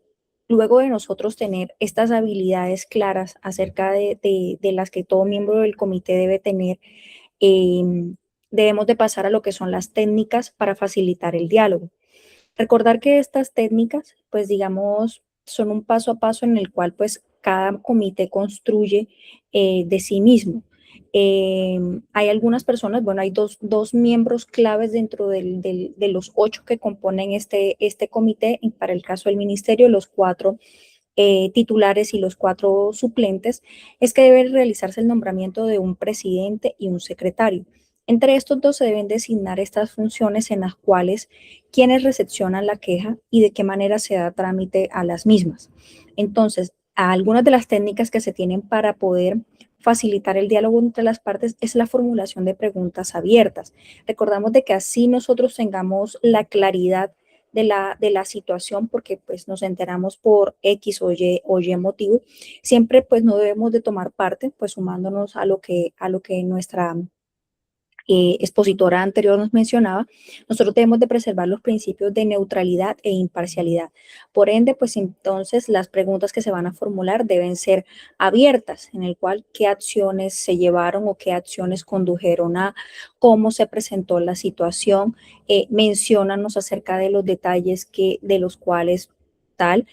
luego de nosotros tener estas habilidades claras acerca de las que todo miembro del comité debe tener, debemos de pasar a lo que son las técnicas para facilitar el diálogo. Recordar que estas técnicas, pues digamos, son un paso a paso en el cual pues cada comité construye de sí mismo. Hay algunas personas, bueno, hay dos miembros claves dentro de los 8 que componen este comité, para el caso del ministerio, los 4 titulares y los 4 suplentes, es que debe realizarse el nombramiento de un presidente y un secretario. Entre estos dos se deben designar estas funciones en las cuales quienes recepcionan la queja y de qué manera se da trámite a las mismas. Entonces, algunas de las técnicas que se tienen para poder facilitar el diálogo entre las partes es la formulación de preguntas abiertas. Recordamos de que así nosotros tengamos la claridad de la situación, porque pues nos enteramos por X o Y motivo, siempre pues no debemos de tomar parte, pues sumándonos a lo que nuestra expositora anterior nos mencionaba, nosotros debemos de preservar los principios de neutralidad e imparcialidad. Por ende, pues entonces las preguntas que se van a formular deben ser abiertas, en el cual qué acciones se llevaron o qué acciones condujeron a cómo se presentó la situación, menciónanos acerca de los detalles de los cuales tal,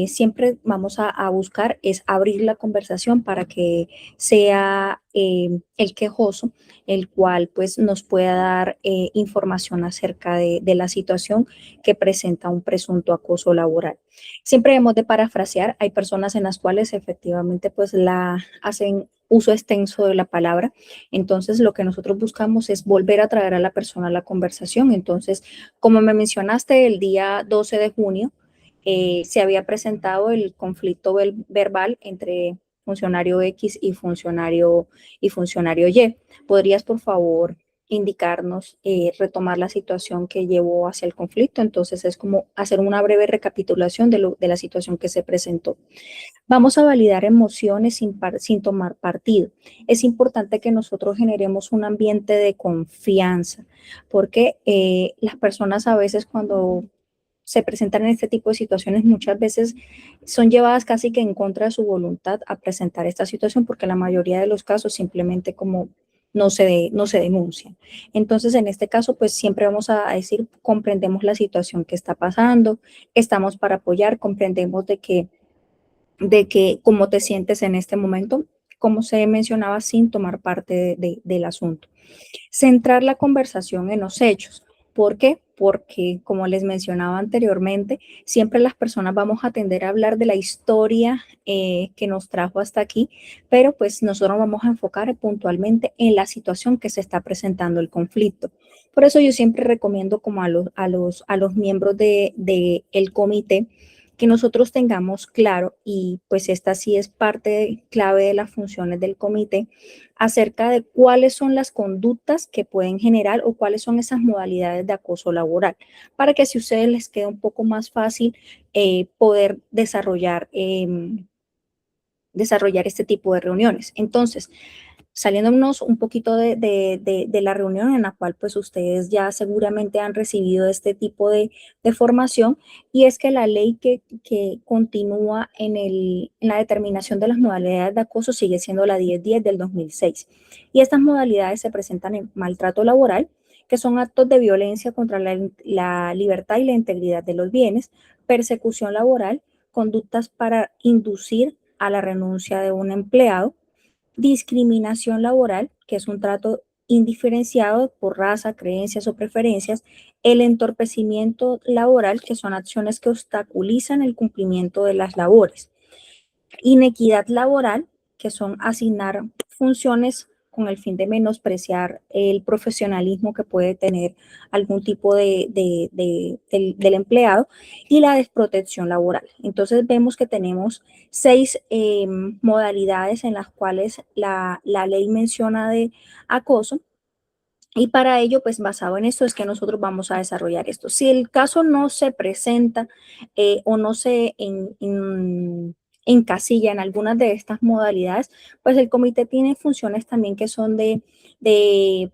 siempre vamos a buscar es abrir la conversación para que sea el quejoso el cual pues nos pueda dar información acerca de la situación que presenta un presunto acoso laboral. Siempre hemos de parafrasear, hay personas en las cuales efectivamente pues la hacen uso extenso de la palabra, entonces lo que nosotros buscamos es volver a traer a la persona a la conversación. Entonces, como me mencionaste, el día 12 de junio se había presentado el conflicto verbal entre funcionario X y funcionario Y. ¿Podrías, por favor, indicarnos, retomar la situación que llevó hacia el conflicto. Entonces es como hacer una breve recapitulación de la situación que se presentó. Vamos a validar emociones sin tomar partido. Es importante que nosotros generemos un ambiente de confianza, porque las personas a veces cuando se presentan en este tipo de situaciones muchas veces son llevadas casi que en contra de su voluntad a presentar esta situación, porque la mayoría de los casos simplemente como no se denuncian. Entonces, en este caso, pues siempre vamos a decir, comprendemos la situación que está pasando, estamos para apoyar, comprendemos de que cómo te sientes en este momento, como se mencionaba, sin tomar parte del asunto. Centrar la conversación en los hechos. ¿Por qué? Porque, como les mencionaba anteriormente, siempre las personas vamos a tender a hablar de la historia que nos trajo hasta aquí, pero pues nosotros vamos a enfocar puntualmente en la situación que se está presentando el conflicto. Por eso yo siempre recomiendo como a los miembros el comité que nosotros tengamos claro, y pues esta sí es parte clave de las funciones del comité, acerca de cuáles son las conductas que pueden generar o cuáles son esas modalidades de acoso laboral, para que si a ustedes les quede un poco más fácil poder desarrollar este tipo de reuniones. Entonces, saliéndonos un poquito de la reunión en la cual pues ustedes ya seguramente han recibido este tipo de formación, y es que la ley que continúa en la determinación de las modalidades de acoso sigue siendo la 1010 del 2006. Y estas modalidades se presentan en maltrato laboral, que son actos de violencia contra la libertad y la integridad de los bienes, persecución laboral, conductas para inducir a la renuncia de un empleado, discriminación laboral, que es un trato indiferenciado por raza, creencias o preferencias, el entorpecimiento laboral, que son acciones que obstaculizan el cumplimiento de las labores, inequidad laboral, que son asignar funciones con el fin de menospreciar el profesionalismo que puede tener algún tipo del empleado, y la desprotección laboral. Entonces vemos que tenemos 6 modalidades en las cuales la ley menciona de acoso. Y para ello, pues basado en esto es que nosotros vamos a desarrollar esto. Si el caso no se presenta o no se encasilla en algunas de estas modalidades, pues el comité tiene funciones también que son de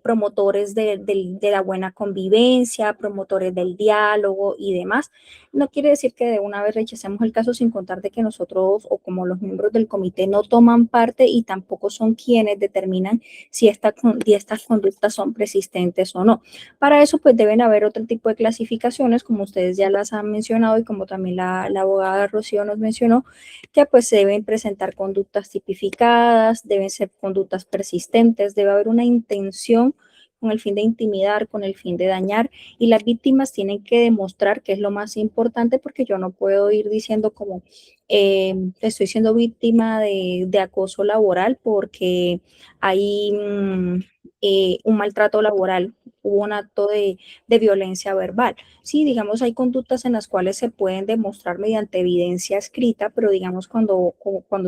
promotores de la buena convivencia, promotores del diálogo y demás. No quiere decir que de una vez rechacemos el caso, sin contar de que nosotros o como los miembros del comité no toman parte y tampoco son quienes determinan si estas conductas son persistentes o no. Para eso, pues deben haber otro tipo de clasificaciones, como ustedes ya las han mencionado y como también la abogada Rocío nos mencionó, que pues se deben presentar conductas tipificadas, deben ser conductas persistentes, debe haber una intención con el fin de intimidar, con el fin de dañar, y las víctimas tienen que demostrar, que es lo más importante, porque yo no puedo ir diciendo como estoy siendo víctima de acoso laboral porque hay un maltrato laboral, hubo un acto de violencia verbal. Sí, digamos, hay conductas en las cuales se pueden demostrar mediante evidencia escrita, pero digamos cuando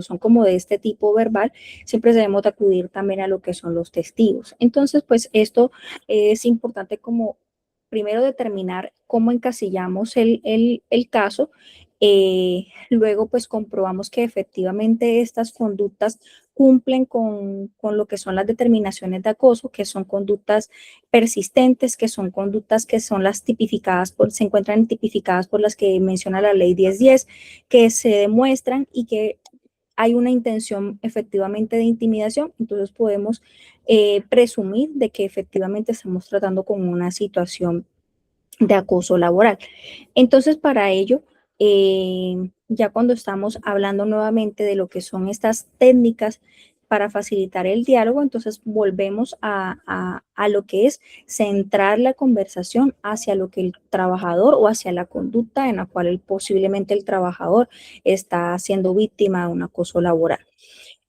son como de este tipo verbal, siempre debemos de acudir también a lo que son los testigos. Entonces, pues esto es importante como primero determinar cómo encasillamos el caso. Luego, pues comprobamos que efectivamente estas conductas cumplen con lo que son las determinaciones de acoso, que son conductas persistentes, que son conductas que son las tipificadas, se encuentran tipificadas por las que menciona la ley 1010, que se demuestran y que hay una intención efectivamente de intimidación. Entonces podemos presumir de que efectivamente estamos tratando con una situación de acoso laboral. Entonces, para ello, ya cuando estamos hablando nuevamente de lo que son estas técnicas para facilitar el diálogo, entonces volvemos a lo que es centrar la conversación hacia lo que el trabajador o hacia la conducta en la cual posiblemente el trabajador está siendo víctima de un acoso laboral.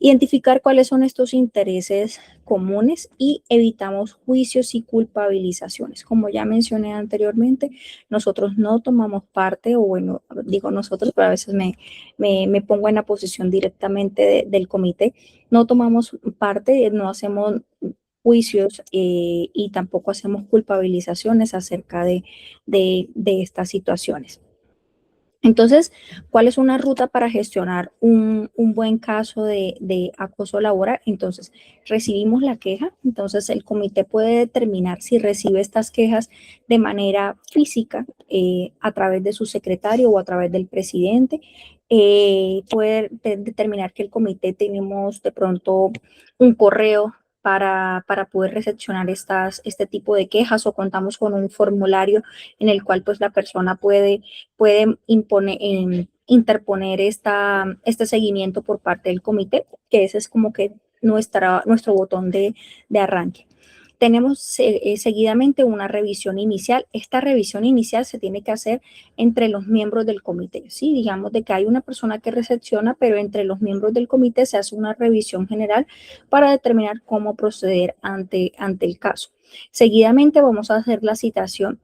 Identificar cuáles son estos intereses comunes y evitamos juicios y culpabilizaciones. Como ya mencioné anteriormente, nosotros no tomamos parte, o bueno, digo nosotros, pero a veces me pongo en la posición directamente del comité. No tomamos parte, no hacemos juicios y tampoco hacemos culpabilizaciones acerca de estas situaciones. Entonces, ¿cuál es una ruta para gestionar un buen caso de acoso laboral? Entonces, recibimos la queja, entonces el comité puede determinar si recibe estas quejas de manera física a través de su secretario o a través del presidente. Puede determinar que el comité tenemos de pronto un correo para poder recepcionar este tipo de quejas o contamos con un formulario en el cual pues la persona puede interponer este seguimiento por parte del comité, que ese es como que nuestro botón de arranque. Tenemos seguidamente una revisión inicial. Esta revisión inicial se tiene que hacer entre los miembros del comité. ¿Sí? Digamos de que hay una persona que recepciona, pero entre los miembros del comité se hace una revisión general para determinar cómo proceder ante el caso. Seguidamente vamos a hacer la citación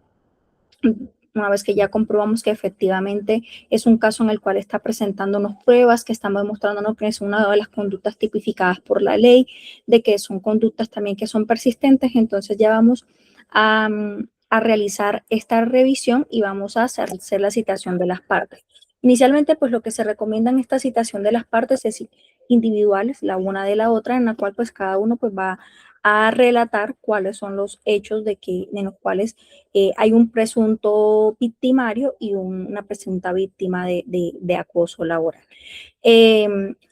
una vez que ya comprobamos que efectivamente es un caso en el cual está presentándonos pruebas, que estamos demostrándonos que es una de las conductas tipificadas por la ley, de que son conductas también que son persistentes, entonces ya vamos a realizar esta revisión y vamos a hacer la citación de las partes. Inicialmente, pues lo que se recomienda en esta citación de las partes es individuales, la una de la otra, en la cual pues cada uno pues va a relatar cuáles son los hechos en los cuales hay un presunto victimario y una presunta víctima de acoso laboral.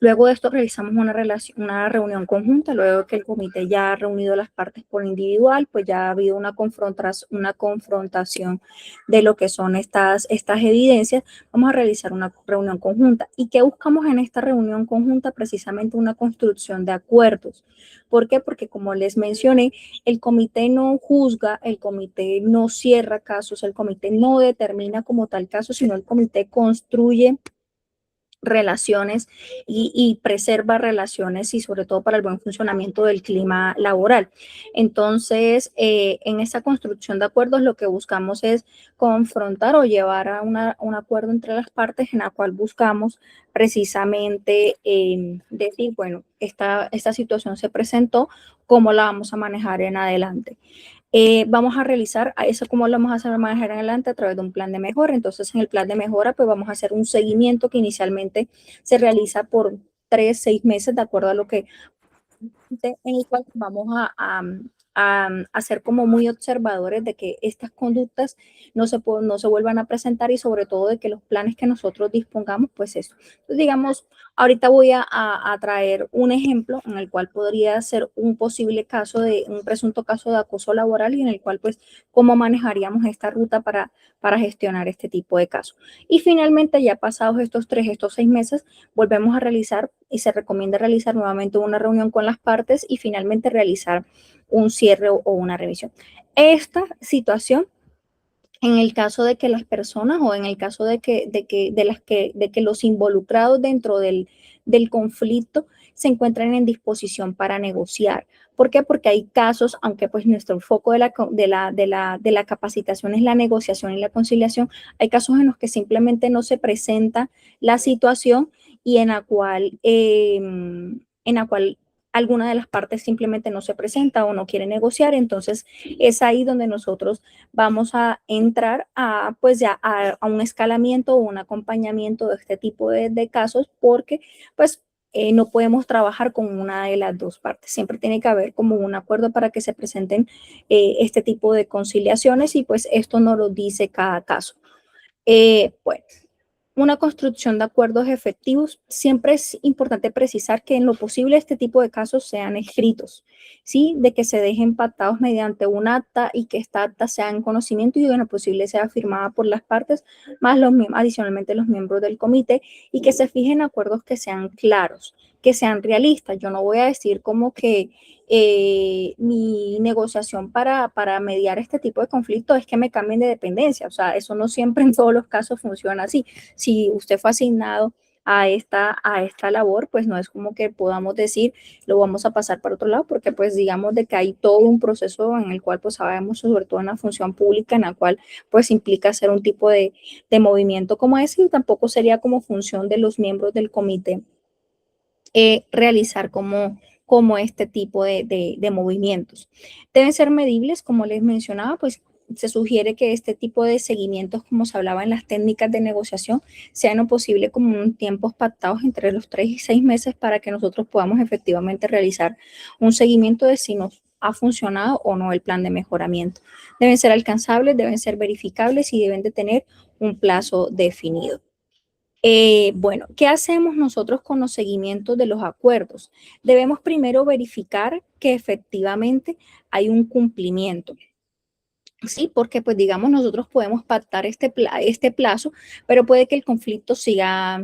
Luego de esto realizamos una reunión conjunta, luego que el comité ya ha reunido las partes por individual, pues ya ha habido una confrontación de lo que son estas evidencias, vamos a realizar una reunión conjunta. ¿Y qué buscamos en esta reunión conjunta? Precisamente una construcción de acuerdos. ¿Por qué? Porque como les mencioné, el comité no juzga, el comité no cierra casos, el comité no determina como tal caso, sino el comité construye relaciones y preserva relaciones y sobre todo para el buen funcionamiento del clima laboral. Entonces, en esta construcción de acuerdos lo que buscamos es confrontar o llevar a un acuerdo entre las partes en la cual buscamos precisamente decir, bueno, esta situación se presentó, ¿cómo la vamos a manejar en adelante? Vamos a realizar eso, cómo lo vamos a hacer manejar adelante a través de un plan de mejora. Entonces, en el plan de mejora, pues vamos a hacer un seguimiento que inicialmente se realiza por 3, 6 meses, de acuerdo a lo que en el cual vamos a ser como muy observadores de que estas conductas no se vuelvan a presentar y sobre todo de que los planes que nosotros dispongamos, pues eso. Entonces, digamos, ahorita voy a traer un ejemplo en el cual podría ser un posible caso un presunto caso de acoso laboral y en el cual, pues, cómo manejaríamos esta ruta para gestionar este tipo de casos. Y finalmente, ya pasados estos 6 meses, volvemos a realizar y se recomienda realizar nuevamente una reunión con las partes y finalmente realizar un cierre o una revisión. Esta situación, en el caso de que las personas o en el caso de que los involucrados dentro del conflicto se encuentren en disposición para negociar. ¿Por qué? Porque hay casos, aunque pues nuestro foco de la capacitación es la negociación y la conciliación, hay casos en los que simplemente no se presenta la situación y en la cual alguna de las partes simplemente no se presenta o no quiere negociar. Entonces, es ahí donde nosotros vamos a entrar pues ya a un escalamiento o un acompañamiento de este tipo de casos porque pues no podemos trabajar con una de las dos partes. Siempre tiene que haber como un acuerdo para que se presenten este tipo de conciliaciones y pues esto nos lo dice cada caso. Bueno, una construcción de acuerdos efectivos, siempre es importante precisar que en lo posible este tipo de casos sean escritos, ¿sí? De que se dejen pactados mediante un acta y que esta acta sea en conocimiento y en lo posible sea firmada por las partes, más adicionalmente los miembros del comité y que se fijen acuerdos que sean claros, que sean realistas. Yo no voy a decir como que mi negociación para mediar este tipo de conflictos es que me cambien de dependencia. O sea, eso no siempre en todos los casos funciona así. Si usted fue asignado a esta labor, pues no es como que podamos decir, lo vamos a pasar para otro lado, porque pues digamos de que hay todo un proceso en el cual pues sabemos, sobre todo en la función pública, en la cual pues implica hacer un tipo de movimiento como ese y tampoco sería como función de los miembros del comité realizar como como este tipo de movimientos. Deben ser medibles, como les mencionaba, pues se sugiere que este tipo de seguimientos, como se hablaba en las técnicas de negociación, sean lo posible como en tiempos pactados entre los 3 y 6 meses para que nosotros podamos efectivamente realizar un seguimiento de si nos ha funcionado o no el plan de mejoramiento. Deben ser alcanzables, deben ser verificables y deben de tener un plazo definido. Bueno, ¿qué hacemos nosotros con los seguimientos de los acuerdos? Debemos primero verificar que efectivamente hay un cumplimiento. Sí, porque pues digamos nosotros podemos pactar este plazo, pero puede que el conflicto siga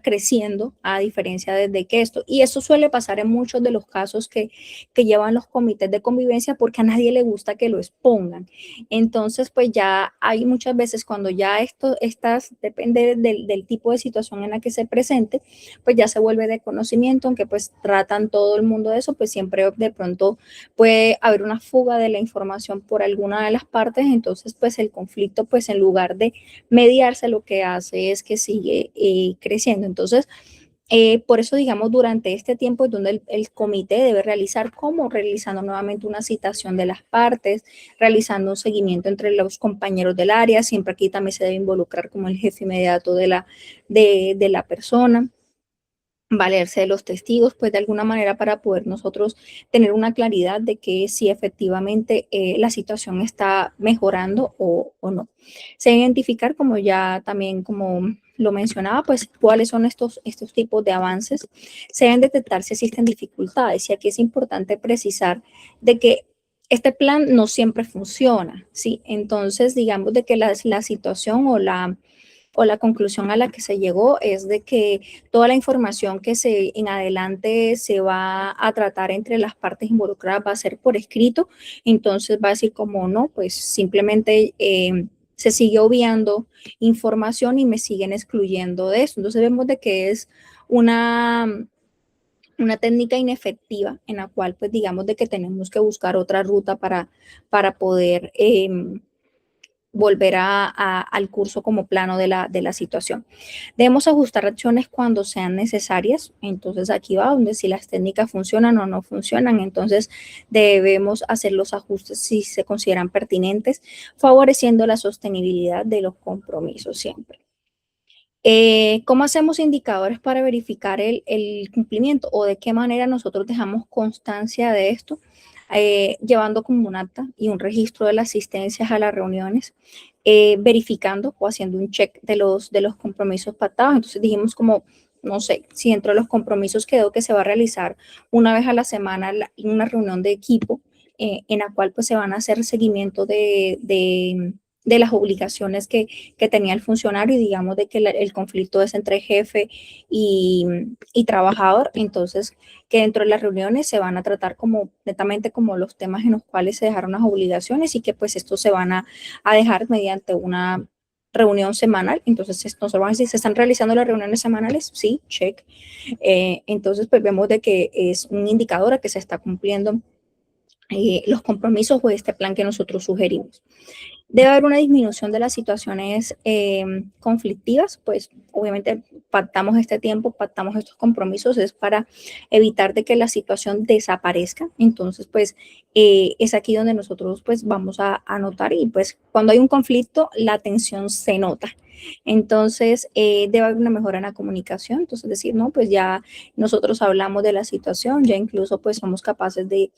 creciendo a diferencia de que esto. Y eso suele pasar en muchos de los casos que llevan los comités de convivencia porque a nadie le gusta que lo expongan. Entonces, pues ya hay muchas veces cuando ya depende del tipo de situación en la que se presente, pues ya se vuelve de conocimiento, aunque pues tratan todo el mundo de eso, pues siempre de pronto puede haber una fuga de la información por alguna de las partes, entonces pues el conflicto pues en lugar de mediarse lo que hace es que sigue creciendo. Entonces, por eso, digamos, durante este tiempo es donde el comité debe realizar, como realizando nuevamente una citación de las partes, realizando un seguimiento entre los compañeros del área, siempre aquí también se debe involucrar como el jefe inmediato de la persona, valerse de los testigos, pues de alguna manera para poder nosotros tener una claridad de que si efectivamente la situación está mejorando o no. Se debe identificar, como ya también como lo mencionaba, pues cuáles son estos tipos de avances. Se deben detectar si existen dificultades y aquí es importante precisar de que este plan no siempre funciona, ¿sí? Entonces, digamos de que la situación o la conclusión a la que se llegó es de que toda la información que en adelante se va a tratar entre las partes involucradas va a ser por escrito, entonces va a decir como no, pues simplemente se sigue obviando información y me siguen excluyendo de eso. Entonces vemos de que es una técnica inefectiva en la cual pues digamos de que tenemos que buscar otra ruta para poder volver al curso como plano de la situación. Debemos ajustar acciones cuando sean necesarias. Entonces aquí va donde si las técnicas funcionan o no funcionan. Entonces debemos hacer los ajustes si se consideran pertinentes, favoreciendo la sostenibilidad de los compromisos siempre. ¿Cómo hacemos indicadores para verificar el cumplimiento o de qué manera nosotros dejamos constancia de esto? Llevando como un acta y un registro de las asistencias a las reuniones, verificando o haciendo un check de los compromisos pactados. Entonces dijimos como, no sé, si dentro de los compromisos quedó que se va a realizar una vez a la semana una reunión de equipo en la cual pues se van a hacer seguimiento de las obligaciones que tenía el funcionario y digamos de que el conflicto es entre jefe y trabajador, entonces que dentro de las reuniones se van a tratar como netamente como los temas en los cuales se dejaron las obligaciones y que pues estos se van a dejar mediante una reunión semanal. Entonces nosotros vamos a decir, ¿se están realizando las reuniones semanales? Sí, check. Entonces pues vemos de que es un indicador a que se está cumpliendo los compromisos o este plan que nosotros sugerimos. Debe haber una disminución de las situaciones conflictivas, pues obviamente pactamos este tiempo, pactamos estos compromisos, es para evitar de que la situación desaparezca. Entonces, pues es aquí donde nosotros pues vamos a notar y pues cuando hay un conflicto, la tensión se nota. Entonces, debe haber una mejora en la comunicación. Entonces, decir, no, pues ya nosotros hablamos de la situación, ya incluso pues somos capaces de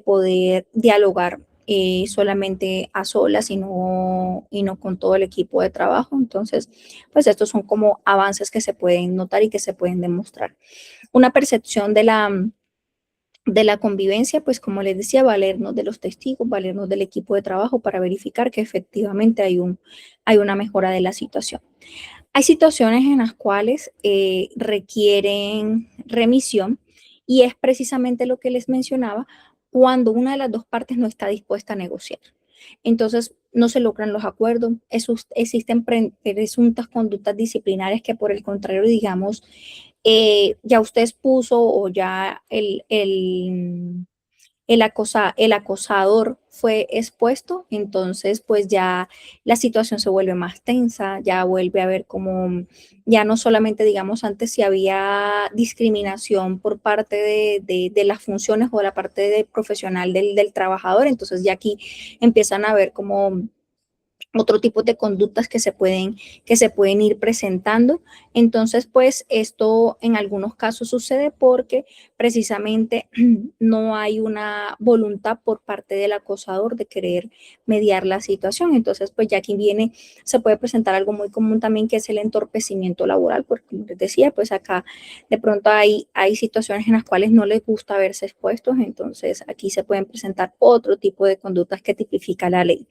poder dialogar solamente a solas y no con todo el equipo de trabajo. Entonces, pues estos son como avances que se pueden notar y que se pueden demostrar. Una percepción de la convivencia, pues como les decía, valernos de los testigos, valernos del equipo de trabajo para verificar que efectivamente hay una mejora de la situación. Hay situaciones en las cuales requieren remisión y es precisamente lo que les mencionaba cuando una de las dos partes no está dispuesta a negociar. Entonces, no se logran los acuerdos, existen presuntas conductas disciplinarias que por el contrario, digamos, ya usted expuso o ya el acosador fue expuesto, entonces pues ya la situación se vuelve más tensa, ya vuelve a haber como, ya no solamente digamos antes si había discriminación por parte de las funciones o de la parte de profesional del trabajador, entonces ya aquí empiezan a haber como otro tipo de conductas que se pueden ir presentando. Entonces, pues esto en algunos casos sucede porque precisamente no hay una voluntad por parte del acosador de querer mediar la situación. Entonces, pues ya aquí viene, se puede presentar algo muy común también que es el entorpecimiento laboral, porque como les decía, pues acá de pronto hay situaciones en las cuales no les gusta verse expuestos, entonces aquí se pueden presentar otro tipo de conductas que tipifica la ley.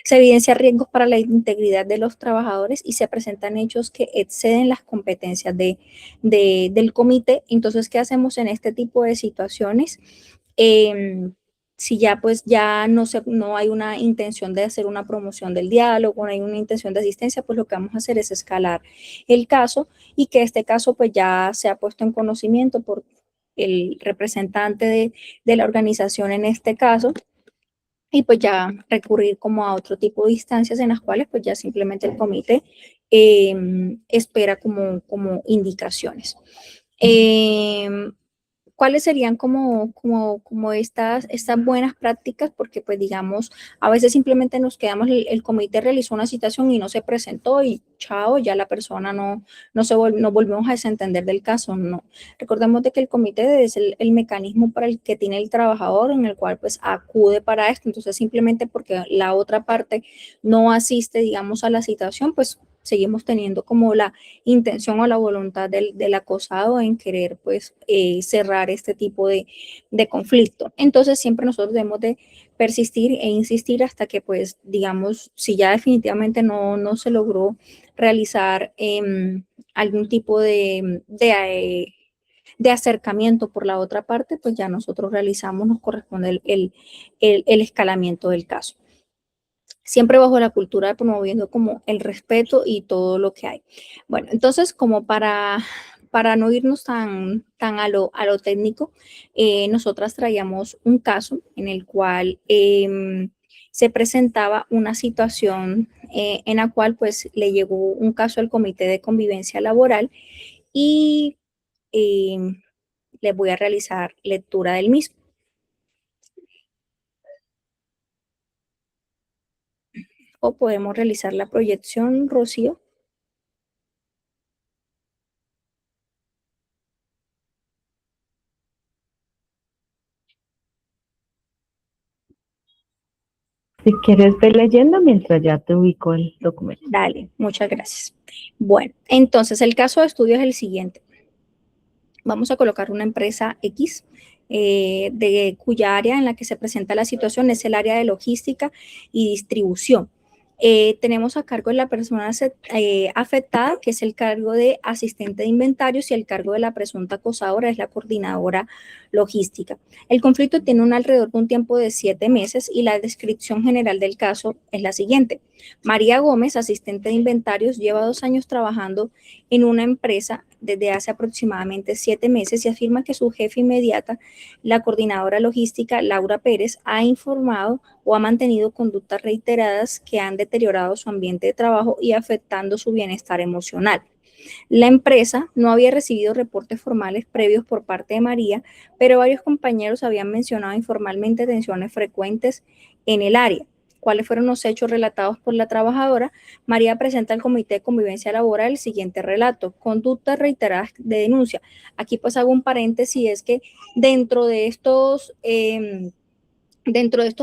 Se evidencia riesgos para la integridad de los trabajadores y se presentan hechos que exceden las competencias del comité. Entonces, ¿qué hacemos en este tipo de situaciones? Si ya pues ya no hay una intención de hacer una promoción del diálogo, no hay una intención de asistencia, pues lo que vamos a hacer es escalar el caso y que este caso pues ya sea puesto en conocimiento por el representante de la organización en este caso y pues ya recurrir como a otro tipo de instancias en las cuales pues ya simplemente el comité espera como indicaciones. Eh, ¿Cuáles serían como estas buenas prácticas? Porque pues digamos, a veces simplemente nos quedamos, el comité realizó una citación y no se presentó y chao, ya la persona no volvemos a desentender del caso, no. Recordemos de que el comité es el mecanismo para el que tiene el trabajador en el cual pues acude para esto, entonces simplemente porque la otra parte no asiste, digamos, a la citación, pues seguimos teniendo como la intención o la voluntad del acosado en querer pues cerrar este tipo de conflicto. Entonces siempre nosotros debemos de persistir e insistir hasta que pues digamos si ya definitivamente no se logró realizar algún tipo de acercamiento por la otra parte, pues ya nosotros realizamos, nos corresponde el escalamiento del caso. Siempre bajo la cultura de promoviendo como el respeto y todo lo que hay. Bueno, entonces como para no irnos tan a lo técnico, nosotras traíamos un caso en el cual se presentaba una situación en la cual pues le llegó un caso al Comité de Convivencia Laboral y eh, les voy a realizar lectura del mismo. O podemos realizar la proyección, Rocío. Si quieres ver leyendo mientras ya te ubico el documento. Dale, muchas gracias. Bueno, entonces el caso de estudio es el siguiente. Vamos a colocar una empresa X, cuya área en la que se presenta la situación es el área de logística y distribución. Tenemos a cargo de la persona afectada, que es el cargo de asistente de inventarios, y el cargo de la presunta acosadora es la coordinadora logística. El conflicto tiene alrededor de un tiempo de 7 meses y la descripción general del caso es la siguiente. María Gómez, asistente de inventarios, lleva 2 años trabajando en una empresa desde hace aproximadamente 7 meses y afirma que su jefe inmediata, la coordinadora logística Laura Pérez, ha informado o ha mantenido conductas reiteradas que han deteriorado su ambiente de trabajo y afectando su bienestar emocional. La empresa no había recibido reportes formales previos por parte de María, pero varios compañeros habían mencionado informalmente tensiones frecuentes en el área. ¿Cuáles fueron los hechos relatados por la trabajadora? María presenta al Comité de Convivencia Laboral el siguiente relato: conductas reiteradas de denuncia. Aquí pues hago un paréntesis, es que dentro de estos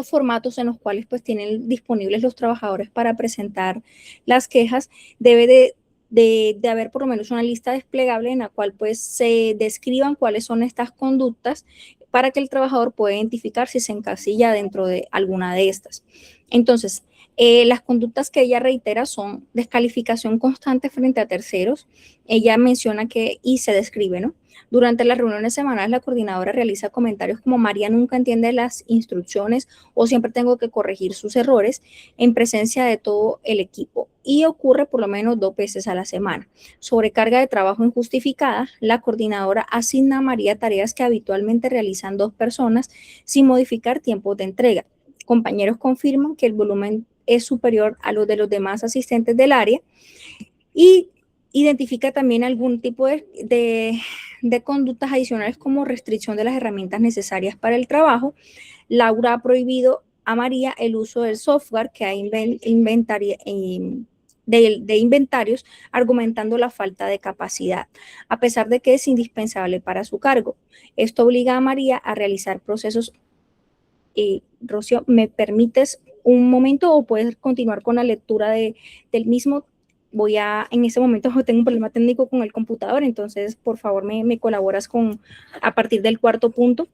formatos en los cuales pues tienen disponibles los trabajadores para presentar las quejas, debe de haber por lo menos una lista desplegable en la cual pues se describan cuáles son estas conductas para que el trabajador pueda identificar si se encasilla dentro de alguna de estas. Entonces, Las conductas que ella reitera son descalificación constante frente a terceros. Ella menciona que, y se describe, ¿no? Durante las reuniones semanales, la coordinadora realiza comentarios como María nunca entiende las instrucciones o siempre tengo que corregir sus errores en presencia de todo el equipo. Y ocurre por lo menos 2 veces a la semana. Sobrecarga de trabajo injustificada, la coordinadora asigna a María tareas que habitualmente realizan 2 personas sin modificar tiempos de entrega. Compañeros confirman que el volumen es superior a los de los demás asistentes del área y identifica también algún tipo de conductas adicionales como restricción de las herramientas necesarias para el trabajo. Laura ha prohibido a María el uso del software que ha de inventarios, argumentando la falta de capacidad, a pesar de que es indispensable para su cargo. Esto obliga a María a realizar procesos. Rocío, ¿me permites un momento o puedes continuar con la lectura del mismo? En ese momento tengo un problema técnico con el computador, entonces por favor me colaboras a partir del 4.?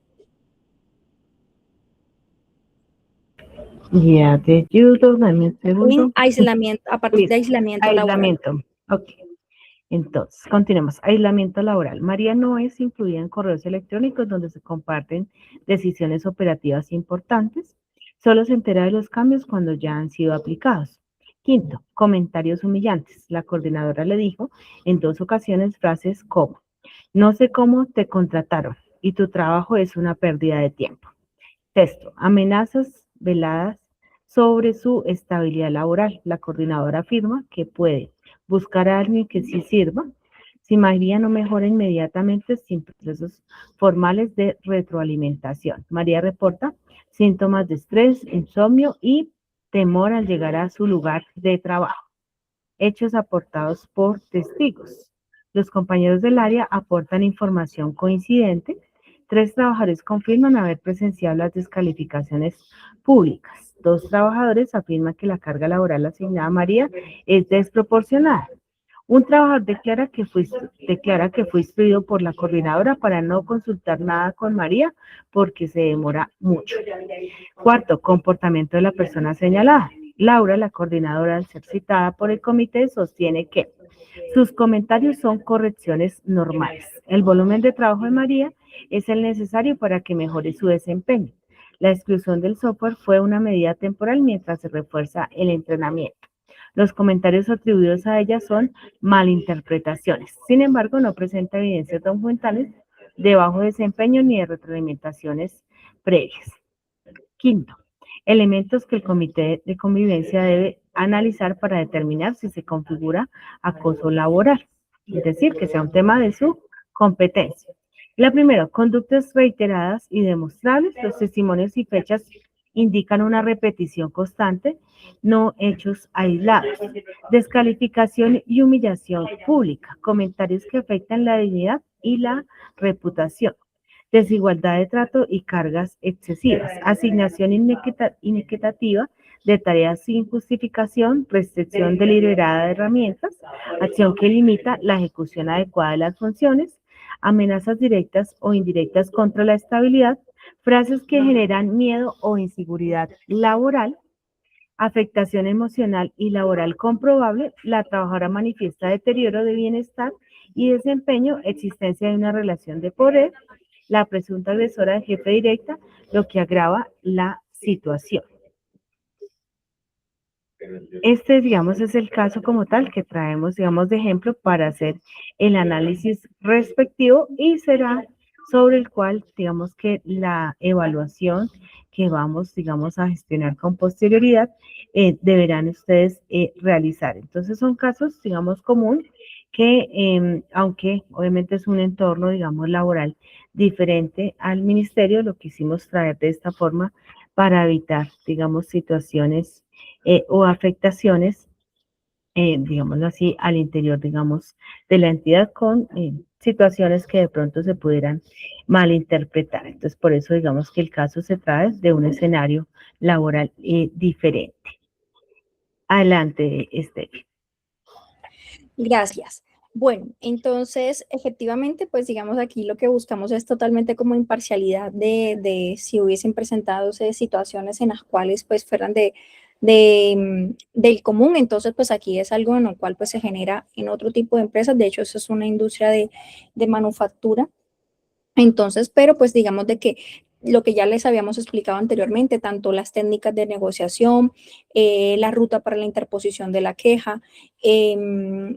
Ya te ayudo, dame un segundo. Aislamiento, a partir de Listo. aislamiento laboral. Aislamiento. Ok. Entonces, continuemos. Aislamiento laboral. María no es incluida en correos electrónicos donde se comparten decisiones operativas importantes. Solo se entera de los cambios cuando ya han sido aplicados. Quinto, comentarios humillantes. La coordinadora le dijo en 2 ocasiones frases como, no sé cómo te contrataron y tu trabajo es una pérdida de tiempo. Sexto, amenazas veladas sobre su estabilidad laboral. La coordinadora afirma que puede buscar a alguien que sí sirva si María no mejora inmediatamente sin procesos formales de retroalimentación. María reporta síntomas de estrés, insomnio y temor al llegar a su lugar de trabajo. Hechos aportados por testigos. Los compañeros del área aportan información coincidente. 3 trabajadores confirman haber presenciado las descalificaciones públicas. 2 trabajadores afirman que la carga laboral asignada a María es desproporcionada. Un trabajador declara que fue instruido por la coordinadora para no consultar nada con María porque se demora mucho. Cuarto, comportamiento de la persona señalada. Laura, la coordinadora, al ser citada por el comité, sostiene que sus comentarios son correcciones normales. El volumen de trabajo de María es el necesario para que mejore su desempeño. La exclusión del software fue una medida temporal mientras se refuerza el entrenamiento. Los comentarios atribuidos a ella son malinterpretaciones. Sin embargo, no presenta evidencias documentales de bajo desempeño ni de retroalimentaciones previas. Quinto, elementos que el comité de convivencia debe analizar para determinar si se configura acoso laboral, es decir, que sea un tema de su competencia. La primera, conductas reiteradas y demostrables. Los testimonios y fechas indican una repetición constante, no hechos aislados. Descalificación y humillación pública, comentarios que afectan la dignidad y la reputación. Desigualdad de trato y cargas excesivas, asignación inequitativa de tareas sin justificación, restricción deliberada de herramientas, acción que limita la ejecución adecuada de las funciones, amenazas directas o indirectas contra la estabilidad, frases que generan miedo o inseguridad laboral, afectación emocional y laboral comprobable. La trabajadora manifiesta deterioro de bienestar y desempeño, existencia de una relación de poder, la presunta agresora de jefe directa, lo que agrava la situación. Este, digamos, es el caso como tal que traemos, digamos, de ejemplo para hacer el análisis respectivo y será sobre el cual, digamos, que la evaluación que vamos, digamos, a gestionar con posterioridad, deberán ustedes realizar. Entonces, son casos, digamos, común que, aunque obviamente es un entorno, digamos, laboral diferente al ministerio, lo quisimos traer de esta forma para evitar, digamos, situaciones o afectaciones, digámoslo así, al interior, digamos, de la entidad con situaciones que de pronto se pudieran malinterpretar. Entonces, por eso digamos que el caso se trae de un escenario laboral diferente. Adelante, Estefi. Gracias. Bueno, entonces, efectivamente, pues digamos aquí lo que buscamos es totalmente como imparcialidad de si hubiesen presentado situaciones en las cuales pues fueran del común. Entonces, pues aquí es algo en lo cual pues se genera en otro tipo de empresas. De hecho, eso es una industria de manufactura. Entonces, pero pues digamos de que lo que ya les habíamos explicado anteriormente, tanto las técnicas de negociación, la ruta para la interposición de la queja,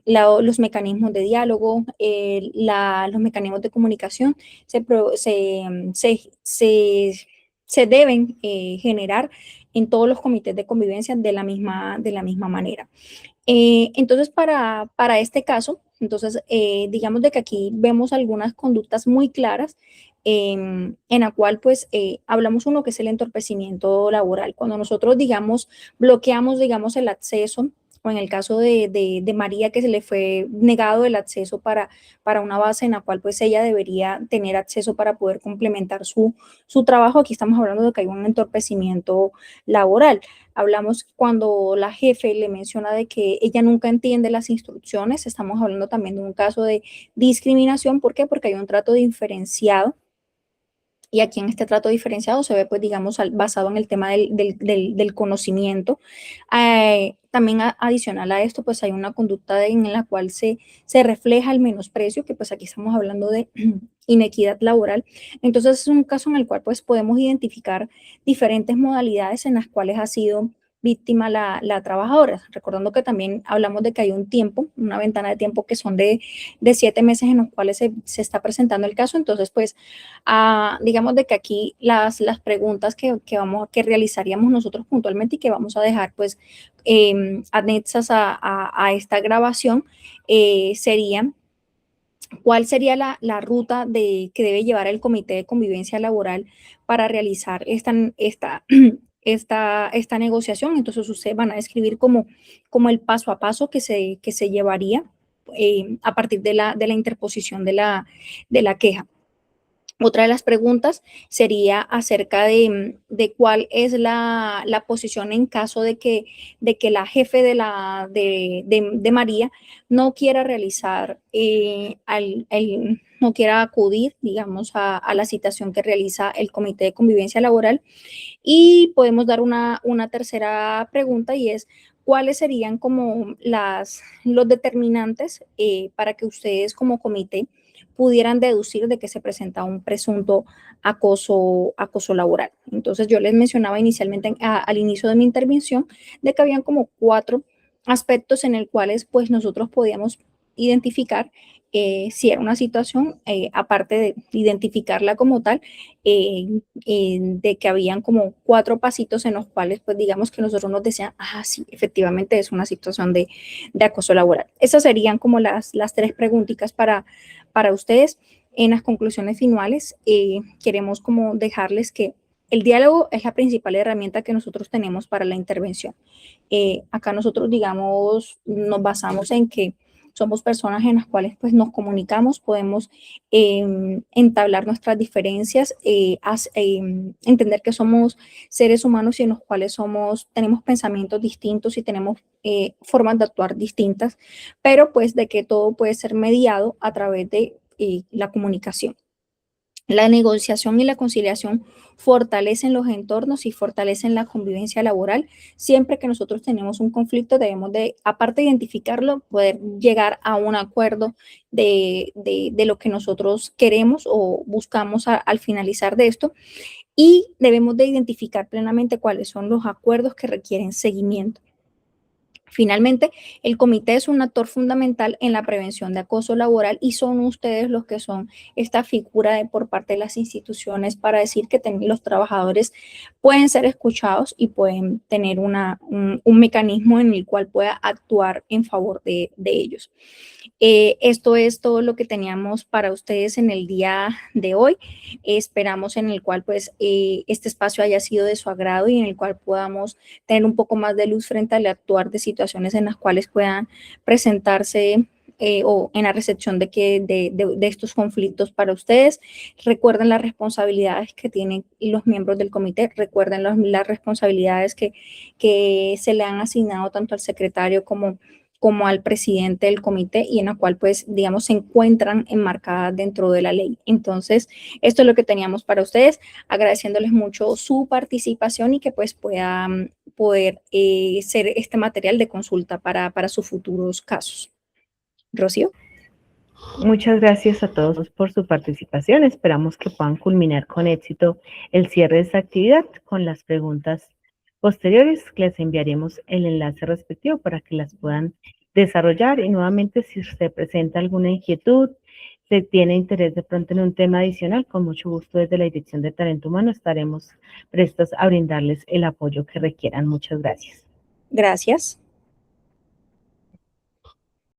los mecanismos de diálogo, los mecanismos de comunicación se, pro- se deben generar en todos los comités de convivencia de la misma manera. Entonces, para este caso, entonces, digamos de que aquí vemos algunas conductas muy claras en la cual, pues, hablamos uno que es el entorpecimiento laboral. Cuando nosotros, digamos, bloqueamos, digamos, el acceso, o en el caso de María, que se le fue negado el acceso para una base en la cual, pues, ella debería tener acceso para poder complementar su trabajo. Aquí estamos hablando de que hay un entorpecimiento laboral. Hablamos cuando la jefe le menciona de que ella nunca entiende las instrucciones. Estamos hablando también de un caso de discriminación. ¿Por qué? Porque hay un trato diferenciado. Y aquí en este trato diferenciado se ve, pues, digamos, basado en el tema del conocimiento. También adicional a esto, pues hay una conducta en la cual se refleja el menosprecio, que pues aquí estamos hablando de inequidad laboral. Entonces es un caso en el cual pues podemos identificar diferentes modalidades en las cuales ha sido víctima la trabajadora. Recordando que también hablamos de que hay un tiempo, una ventana de tiempo que son de 7 meses en los cuales se está presentando el caso. Entonces, pues, digamos de que aquí las preguntas que realizaríamos nosotros puntualmente y que vamos a dejar, pues, anexas a esta grabación, serían: ¿cuál sería la ruta que debe llevar el Comité de Convivencia Laboral para realizar esta negociación? Entonces, ustedes van a describir como el paso a paso que se llevaría a partir de la interposición de la queja. Otra de las preguntas sería acerca de cuál es la posición en caso de que la jefe de María no quiera realizar, no quiera acudir, digamos, a la citación que realiza el Comité de Convivencia Laboral. Y podemos dar una tercera pregunta, y es: ¿cuáles serían como los determinantes para que ustedes como comité pudieran deducir de que se presenta un presunto acoso laboral? Entonces, yo les mencionaba inicialmente al inicio de mi intervención de que habían como 4 aspectos en el cuales pues nosotros podíamos identificar si era una situación, aparte de identificarla como tal, de que habían como 4 pasitos en los cuales, pues, digamos que nosotros nos decían: sí, efectivamente es una situación de acoso laboral. Esas serían como las 3 preguntitas para ustedes. En las conclusiones finales, queremos como dejarles que el diálogo es la principal herramienta que nosotros tenemos para la intervención. Acá nosotros, digamos, nos basamos en que somos personas en las cuales pues nos comunicamos, podemos entablar nuestras diferencias, entender que somos seres humanos y en los cuales tenemos pensamientos distintos y tenemos formas de actuar distintas, pero pues de que todo puede ser mediado a través de la comunicación. La negociación y la conciliación fortalecen los entornos y fortalecen la convivencia laboral. Siempre que nosotros tenemos un conflicto, debemos de, aparte de identificarlo, poder llegar a un acuerdo de lo que nosotros queremos o buscamos al finalizar de esto. Y debemos de identificar plenamente cuáles son los acuerdos que requieren seguimiento. Finalmente, el comité es un actor fundamental en la prevención de acoso laboral y son ustedes los que son esta figura por parte de las instituciones para decir que los trabajadores pueden ser escuchados y pueden tener un mecanismo en el cual pueda actuar en favor de ellos. Esto es todo lo que teníamos para ustedes en el día de hoy. Esperamos en el cual pues este espacio haya sido de su agrado y en el cual podamos tener un poco más de luz frente al actuar de situaciones en las cuales puedan presentarse o en la recepción de estos conflictos para ustedes. Recuerden las responsabilidades que tienen los miembros del comité, recuerden las responsabilidades que se le han asignado tanto al secretario como como al presidente del comité y en la cual pues digamos se encuentran enmarcadas dentro de la ley. Entonces, esto es lo que teníamos para ustedes, agradeciéndoles mucho su participación y que pues puedan poder ser este material de consulta para sus futuros casos. Rocío. Muchas gracias a todos por su participación. Esperamos que puedan culminar con éxito el cierre de esta actividad. Con las preguntas posteriores les enviaremos el enlace respectivo para que las puedan desarrollar. Y nuevamente, si usted presenta alguna inquietud, si tiene interés de pronto en un tema adicional, con mucho gusto desde la Dirección de Talento Humano estaremos prestos a brindarles el apoyo que requieran. Muchas gracias. Gracias.